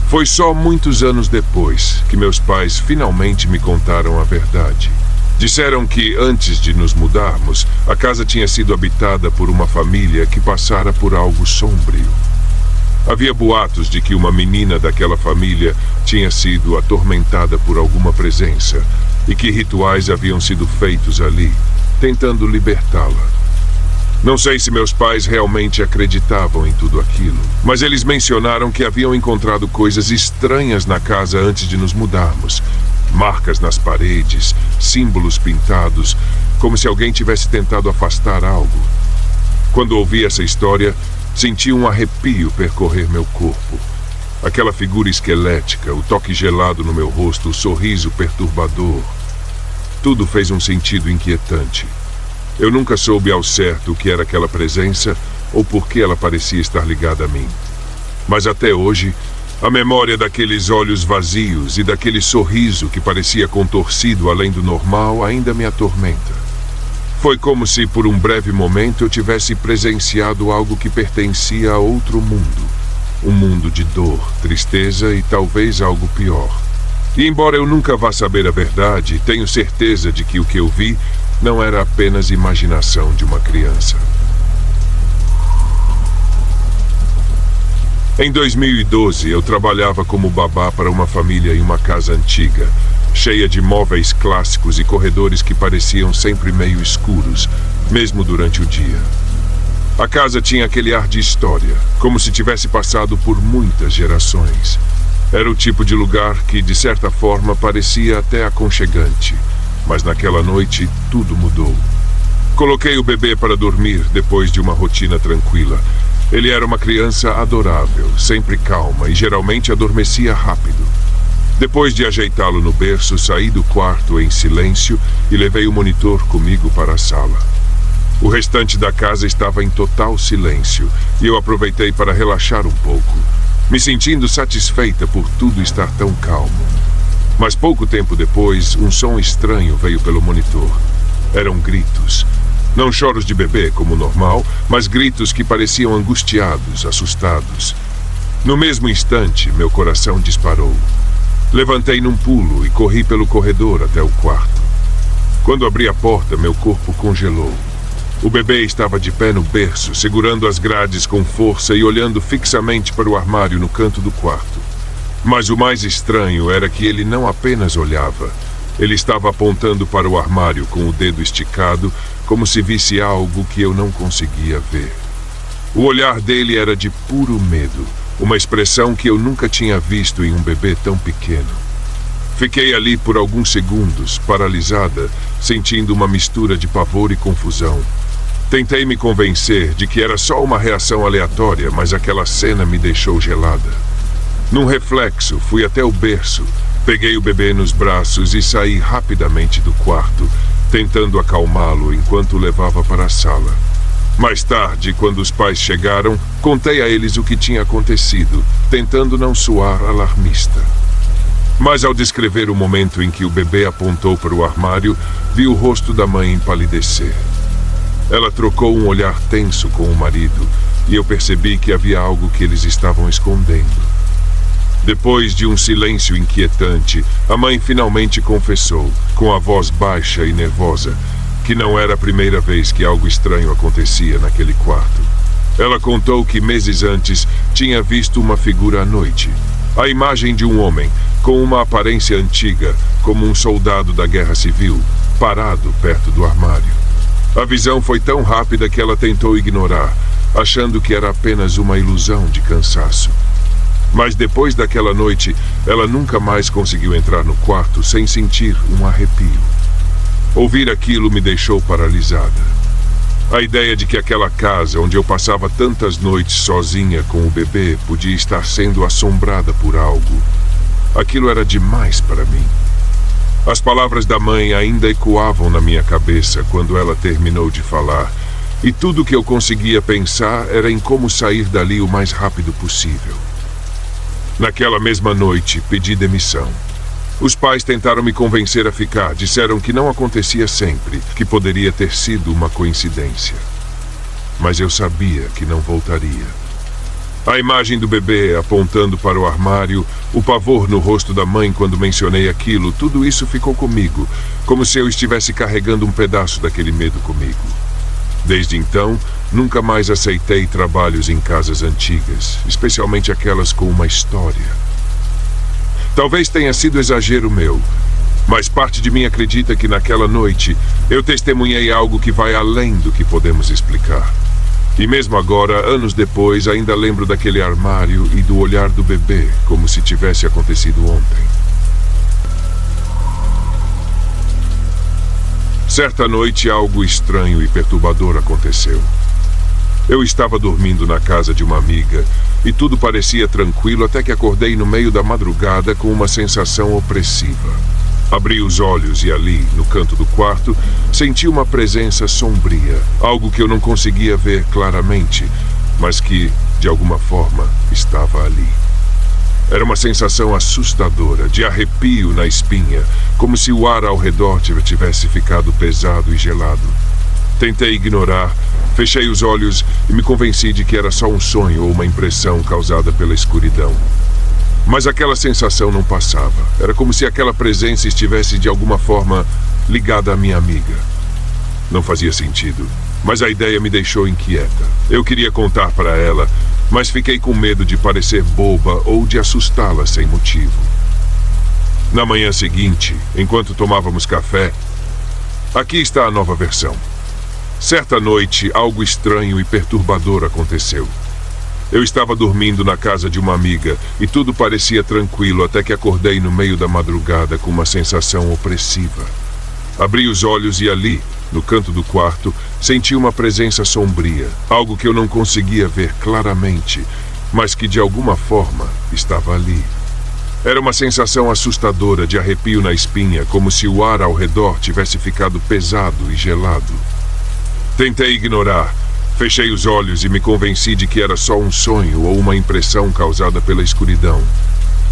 Foi só muitos anos depois que meus pais finalmente me contaram a verdade. Disseram que, antes de nos mudarmos, a casa tinha sido habitada por uma família que passara por algo sombrio. Havia boatos de que uma menina daquela família tinha sido atormentada por alguma presença e que rituais haviam sido feitos ali, tentando libertá-la. Não sei se meus pais realmente acreditavam em tudo aquilo, mas eles mencionaram que haviam encontrado coisas estranhas na casa antes de nos mudarmos. Marcas nas paredes, símbolos pintados, como se alguém tivesse tentado afastar algo. Quando ouvi essa história, senti um arrepio percorrer meu corpo. Aquela figura esquelética, o toque gelado no meu rosto, o sorriso perturbador. Tudo fez um sentido inquietante. Eu nunca soube ao certo o que era aquela presença ou por que ela parecia estar ligada a mim. Mas até hoje, a memória daqueles olhos vazios e daquele sorriso que parecia contorcido além do normal ainda me atormenta. Foi como se, por um breve momento, eu tivesse presenciado algo que pertencia a outro mundo. Um mundo de dor, tristeza e talvez algo pior. E embora eu nunca vá saber a verdade, tenho certeza de que o que eu vi não era apenas imaginação de uma criança. Em 2012, eu trabalhava como babá para uma família em uma casa antiga, cheia de móveis clássicos e corredores que pareciam sempre meio escuros, mesmo durante o dia. A casa tinha aquele ar de história, como se tivesse passado por muitas gerações. Era o tipo de lugar que, de certa forma, parecia até aconchegante. mas naquela noite tudo mudou. Coloquei o bebê para dormir depois de uma rotina tranquila. Ele era uma criança adorável, sempre calma e geralmente adormecia rápido. Depois de ajeitá-lo no berço, saí do quarto em silêncio e levei o monitor comigo para a sala. O restante da casa estava em total silêncio e eu aproveitei para relaxar um pouco, me sentindo satisfeita por tudo estar tão calmo. Mas pouco tempo depois, um som estranho veio pelo monitor. Eram gritos. Não choros de bebê, como normal, mas gritos que pareciam angustiados, assustados. No mesmo instante, meu coração disparou. Levantei num pulo e corri pelo corredor até o quarto. Quando abri a porta, meu corpo congelou. O bebê estava de pé no berço, segurando as grades com força e olhando fixamente para o armário no canto do quarto. Mas o mais estranho era que ele não apenas olhava. Ele estava apontando para o armário com o dedo esticado, como se visse algo que eu não conseguia ver. O olhar dele era de puro medo, uma expressão que eu nunca tinha visto em um bebê tão pequeno. Fiquei ali por alguns segundos, paralisada, sentindo uma mistura de pavor e confusão. Tentei me convencer de que era só uma reação aleatória, mas aquela cena me deixou gelada. Num reflexo, fui até o berço, peguei o bebê nos braços e saí rapidamente do quarto, tentando acalmá-lo enquanto o levava para a sala. Mais tarde, quando os pais chegaram, contei a eles o que tinha acontecido, tentando não soar alarmista. Mas ao descrever o momento em que o bebê apontou para o armário, vi o rosto da mãe empalidecer. Ela trocou um olhar tenso com o marido, e eu percebi que havia algo que eles estavam escondendo. Depois de um silêncio inquietante, a mãe finalmente confessou, com a voz baixa e nervosa, que não era a primeira vez que algo estranho acontecia naquele quarto. Ela contou que meses antes tinha visto uma figura à noite. A imagem de um homem, com uma aparência antiga, como um soldado da Guerra Civil, parado perto do armário. A visão foi tão rápida que ela tentou ignorar, achando que era apenas uma ilusão de cansaço. Mas depois daquela noite, ela nunca mais conseguiu entrar no quarto sem sentir um arrepio. Ouvir aquilo me deixou paralisada. A ideia de que aquela casa onde eu passava tantas noites sozinha com o bebê podia estar sendo assombrada por algo. Aquilo era demais para mim. As palavras da mãe ainda ecoavam na minha cabeça quando ela terminou de falar, e tudo que eu conseguia pensar era em como sair dali o mais rápido possível. Naquela mesma noite, pedi demissão. Os pais tentaram me convencer a ficar, disseram que não acontecia sempre, que poderia ter sido uma coincidência. Mas eu sabia que não voltaria. A imagem do bebê apontando para o armário, o pavor no rosto da mãe quando mencionei aquilo, tudo isso ficou comigo, como se eu estivesse carregando um pedaço daquele medo comigo. Desde então, nunca mais aceitei trabalhos em casas antigas, especialmente aquelas com uma história. Talvez tenha sido exagero meu, mas parte de mim acredita que naquela noite eu testemunhei algo que vai além do que podemos explicar. E mesmo agora, anos depois, ainda lembro daquele armário e do olhar do bebê, como se tivesse acontecido ontem. Certa noite, algo estranho e perturbador aconteceu. Eu estava dormindo na casa de uma amiga e tudo parecia tranquilo até que acordei no meio da madrugada com uma sensação opressiva. Abri os olhos e ali, no canto do quarto, senti uma presença sombria, algo que eu não conseguia ver claramente, mas que, de alguma forma, estava ali. Era uma sensação assustadora, de arrepio na espinha, como se o ar ao redor tivesse ficado pesado e gelado. Tentei ignorar, fechei os olhos e me convenci de que era só um sonho ou uma impressão causada pela escuridão. Mas aquela sensação não passava. Era como se aquela presença estivesse de alguma forma ligada à minha amiga. Não fazia sentido, mas a ideia me deixou inquieta. Eu queria contar para ela, mas fiquei com medo de parecer boba ou de assustá-la sem motivo. Na manhã seguinte, enquanto tomávamos café, aqui está a nova versão. Certa noite, algo estranho e perturbador aconteceu. Eu estava dormindo na casa de uma amiga e tudo parecia tranquilo até que acordei no meio da madrugada com uma sensação opressiva. Abri os olhos e ali, no canto do quarto, senti uma presença sombria, algo que eu não conseguia ver claramente, mas que de alguma forma estava ali. Era uma sensação assustadora de arrepio na espinha, como se o ar ao redor tivesse ficado pesado e gelado. Tentei ignorar. Fechei os olhos e me convenci de que era só um sonho ou uma impressão causada pela escuridão.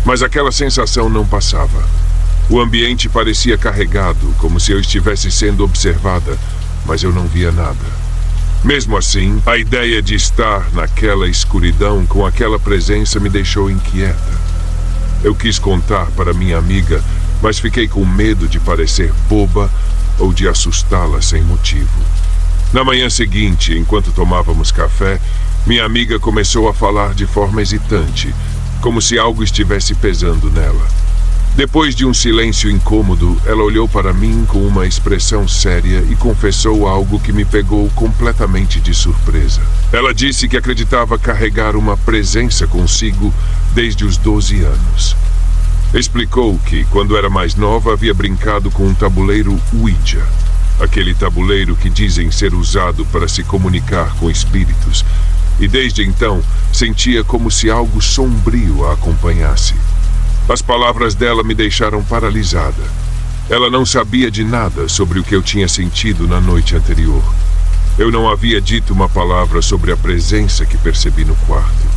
Mas aquela sensação não passava. O ambiente parecia carregado, como se eu estivesse sendo observada, mas eu não via nada. Mesmo assim, a ideia de estar naquela escuridão com aquela presença me deixou inquieta. Eu quis contar para minha amiga, mas fiquei com medo de parecer boba ou de assustá-la sem motivo. Na manhã seguinte, enquanto tomávamos café, minha amiga começou a falar de forma hesitante, como se algo estivesse pesando nela. Depois de um silêncio incômodo, ela olhou para mim com uma expressão séria e confessou algo que me pegou completamente de surpresa. Ela disse que acreditava carregar uma presença consigo desde os 12 anos. Explicou que, quando era mais nova, havia brincado com um tabuleiro Ouija, aquele tabuleiro que dizem ser usado para se comunicar com espíritos, e desde então sentia como se algo sombrio a acompanhasse. As palavras dela me deixaram paralisada. Ela não sabia de nada sobre o que eu tinha sentido na noite anterior. Eu não havia dito uma palavra sobre a presença que percebi no quarto.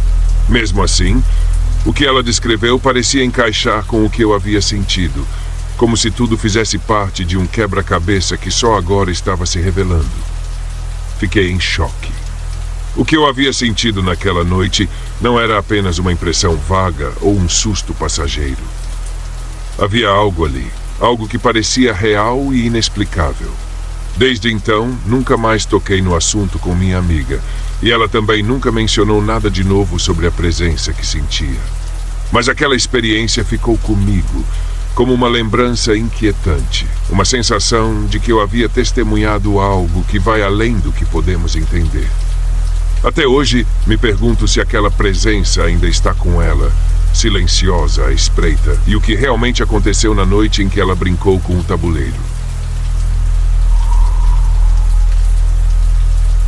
Mesmo assim, o que ela descreveu parecia encaixar com o que eu havia sentido, como se tudo fizesse parte de um quebra-cabeça que só agora estava se revelando. Fiquei em choque. O que eu havia sentido naquela noite não era apenas uma impressão vaga ou um susto passageiro. Havia algo ali, algo que parecia real e inexplicável. Desde então, nunca mais toquei no assunto com minha amiga, e ela também nunca mencionou nada de novo sobre a presença que sentia. Mas aquela experiência ficou comigo, como uma lembrança inquietante, uma sensação de que eu havia testemunhado algo que vai além do que podemos entender. Até hoje, me pergunto se aquela presença ainda está com ela, silenciosa à espreita, e o que realmente aconteceu na noite em que ela brincou com o tabuleiro.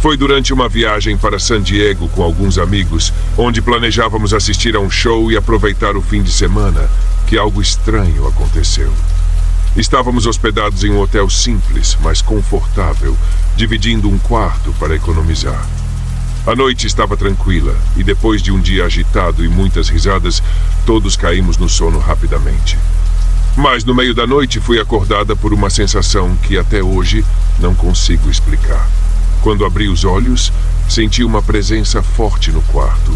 Foi durante uma viagem para San Diego com alguns amigos, onde planejávamos assistir a um show e aproveitar o fim de semana, que algo estranho aconteceu. Estávamos hospedados em um hotel simples, mas confortável, dividindo um quarto para economizar. A noite estava tranquila, e depois de um dia agitado e muitas risadas, todos caímos no sono rapidamente. Mas no meio da noite fui acordada por uma sensação que até hoje não consigo explicar. Quando abri os olhos, senti uma presença forte no quarto,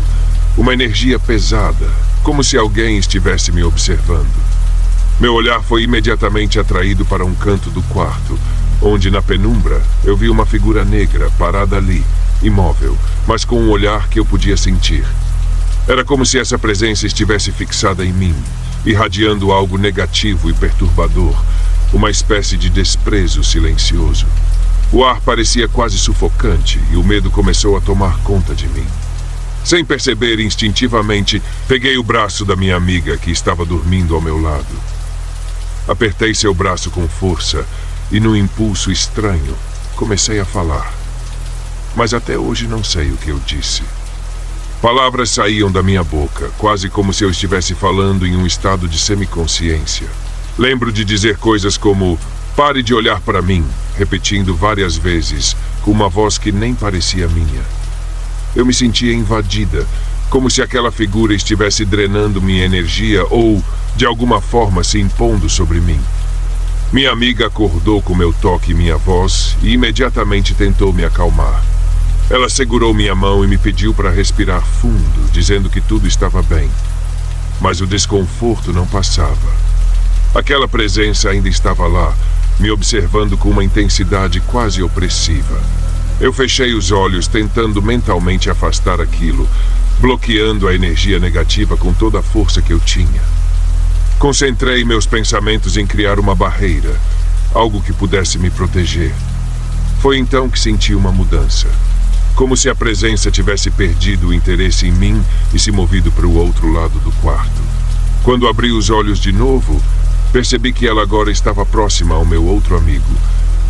uma energia pesada, como se alguém estivesse me observando. Meu olhar foi imediatamente atraído para um canto do quarto, onde na penumbra eu vi uma figura negra parada ali, imóvel, mas com um olhar que eu podia sentir. Era como se essa presença estivesse fixada em mim, irradiando algo negativo e perturbador, uma espécie de desprezo silencioso. O ar parecia quase sufocante e o medo começou a tomar conta de mim. Sem perceber, instintivamente, peguei o braço da minha amiga que estava dormindo ao meu lado. Apertei seu braço com força e, num impulso estranho, comecei a falar. Mas até hoje não sei o que eu disse. Palavras saíam da minha boca, quase como se eu estivesse falando em um estado de semiconsciência. Lembro de dizer coisas como: "Pare de olhar para mim", repetindo várias vezes, com uma voz que nem parecia minha. Eu me sentia invadida, como se aquela figura estivesse drenando minha energia ou, de alguma forma, se impondo sobre mim. Minha amiga acordou com meu toque e minha voz e imediatamente tentou me acalmar. Ela segurou minha mão e me pediu para respirar fundo, dizendo que tudo estava bem. Mas o desconforto não passava. Aquela presença ainda estava lá, me observando com uma intensidade quase opressiva. Eu fechei os olhos, tentando mentalmente afastar aquilo, bloqueando a energia negativa com toda a força que eu tinha. Concentrei meus pensamentos em criar uma barreira, algo que pudesse me proteger. Foi então que senti uma mudança. Como se a presença tivesse perdido o interesse em mim e se movido para o outro lado do quarto. Quando abri os olhos de novo, Percebi que ela agora estava próxima ao meu outro amigo,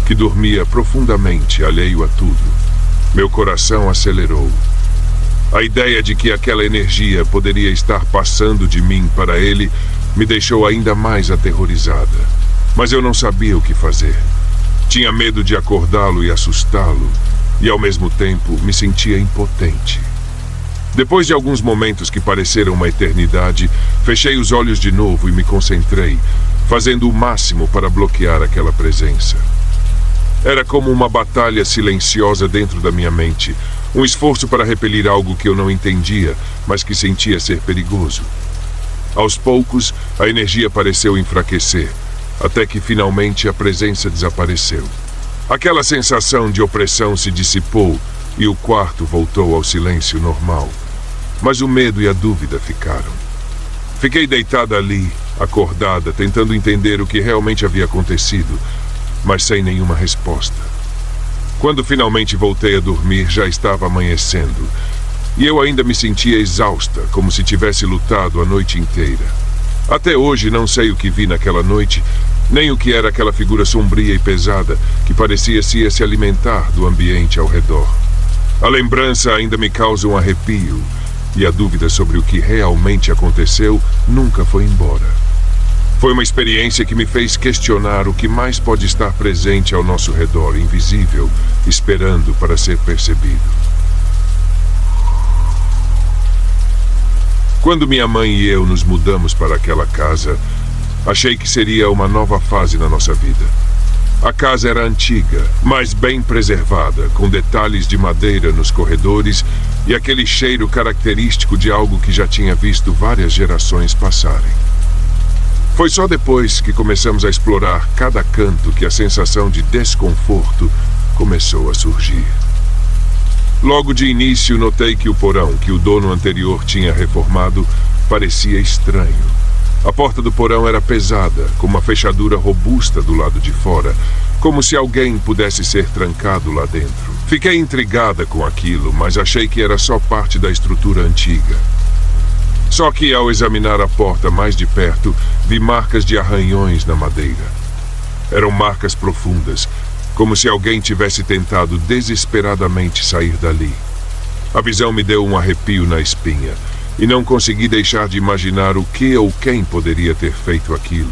que dormia profundamente, alheio a tudo. Meu coração acelerou. A ideia de que aquela energia poderia estar passando de mim para ele me deixou ainda mais aterrorizada. Mas eu não sabia o que fazer. Tinha medo de acordá-lo e assustá-lo, e ao mesmo tempo me sentia impotente. Depois de alguns momentos que pareceram uma eternidade, fechei os olhos de novo e me concentrei, fazendo o máximo para bloquear aquela presença. Era como uma batalha silenciosa dentro da minha mente, um esforço para repelir algo que eu não entendia, mas que sentia ser perigoso. Aos poucos, a energia pareceu enfraquecer, até que finalmente a presença desapareceu. Aquela sensação de opressão se dissipou e o quarto voltou ao silêncio normal. Mas o medo e a dúvida ficaram. Fiquei deitada ali, acordada, tentando entender o que realmente havia acontecido, mas sem nenhuma resposta. Quando finalmente voltei a dormir, já estava amanhecendo, e eu ainda me sentia exausta, como se tivesse lutado a noite inteira. Até hoje não sei o que vi naquela noite, nem o que era aquela figura sombria e pesada que parecia se alimentar do ambiente ao redor. A lembrança ainda me causa um arrepio, e a dúvida sobre o que realmente aconteceu nunca foi embora. Foi uma experiência que me fez questionar o que mais pode estar presente ao nosso redor, invisível, esperando para ser percebido. Quando minha mãe e eu nos mudamos para aquela casa, achei que seria uma nova fase na nossa vida. A casa era antiga, mas bem preservada, com detalhes de madeira nos corredores e aquele cheiro característico de algo que já tinha visto várias gerações passarem. Foi só depois que começamos a explorar cada canto que a sensação de desconforto começou a surgir. Logo de início notei que o porão que o dono anterior tinha reformado parecia estranho. A porta do porão era pesada, com uma fechadura robusta do lado de fora, como se alguém pudesse ser trancado lá dentro. Fiquei intrigada com aquilo, mas achei que era só parte da estrutura antiga. Só que ao examinar a porta mais de perto, vi marcas de arranhões na madeira. Eram marcas profundas, como se alguém tivesse tentado desesperadamente sair dali. A visão me deu um arrepio na espinha, e não consegui deixar de imaginar o que ou quem poderia ter feito aquilo.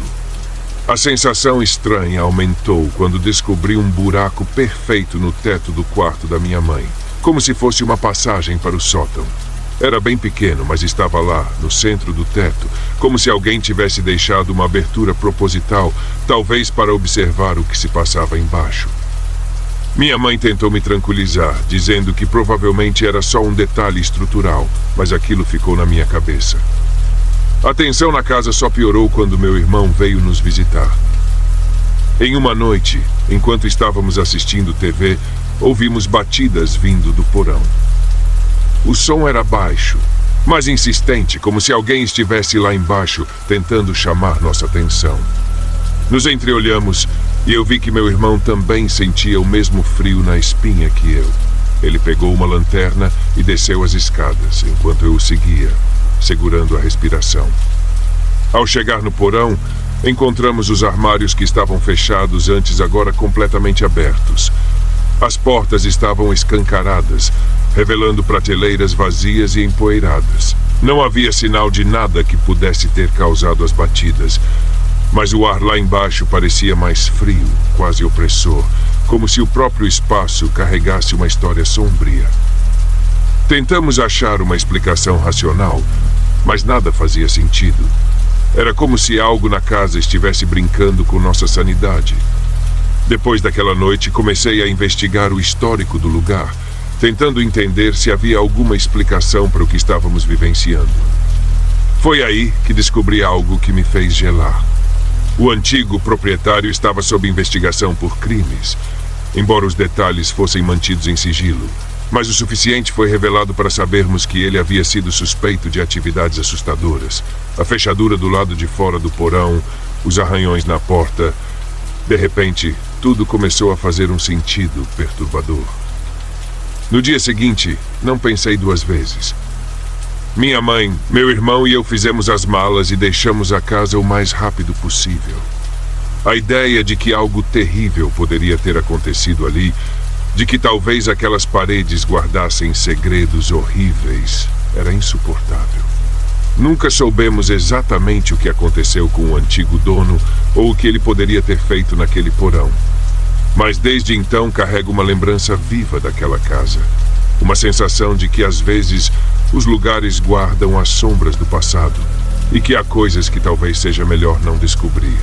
A sensação estranha aumentou quando descobri um buraco perfeito no teto do quarto da minha mãe, como se fosse uma passagem para o sótão. Era bem pequeno, mas estava lá, no centro do teto, como se alguém tivesse deixado uma abertura proposital, talvez para observar o que se passava embaixo. Minha mãe tentou me tranquilizar, dizendo que provavelmente era só um detalhe estrutural, mas aquilo ficou na minha cabeça. A tensão na casa só piorou quando meu irmão veio nos visitar. Em uma noite, enquanto estávamos assistindo TV, ouvimos batidas vindo do porão. O som era baixo, mas insistente, como se alguém estivesse lá embaixo tentando chamar nossa atenção. Nos entreolhamos e eu vi que meu irmão também sentia o mesmo frio na espinha que eu. Ele pegou uma lanterna e desceu as escadas, enquanto eu o seguia, segurando a respiração. Ao chegar no porão, encontramos os armários que estavam fechados antes, agora completamente abertos. As portas estavam escancaradas, revelando prateleiras vazias e empoeiradas. Não havia sinal de nada que pudesse ter causado as batidas, mas o ar lá embaixo parecia mais frio, quase opressor, como se o próprio espaço carregasse uma história sombria. Tentamos achar uma explicação racional, mas nada fazia sentido. Era como se algo na casa estivesse brincando com nossa sanidade. Depois daquela noite, comecei a investigar o histórico do lugar, tentando entender se havia alguma explicação para o que estávamos vivenciando. Foi aí que descobri algo que me fez gelar. O antigo proprietário estava sob investigação por crimes, embora os detalhes fossem mantidos em sigilo. Mas o suficiente foi revelado para sabermos que ele havia sido suspeito de atividades assustadoras. A fechadura do lado de fora do porão, os arranhões na porta. De repente, tudo começou a fazer um sentido perturbador. No dia seguinte, não pensei duas vezes. Minha mãe, meu irmão e eu fizemos as malas e deixamos a casa o mais rápido possível. A ideia de que algo terrível poderia ter acontecido ali, de que talvez aquelas paredes guardassem segredos horríveis, era insuportável. Nunca soubemos exatamente o que aconteceu com o antigo dono ou o que ele poderia ter feito naquele porão. Mas desde então carrego uma lembrança viva daquela casa. Uma sensação de que às vezes os lugares guardam as sombras do passado e que há coisas que talvez seja melhor não descobrir.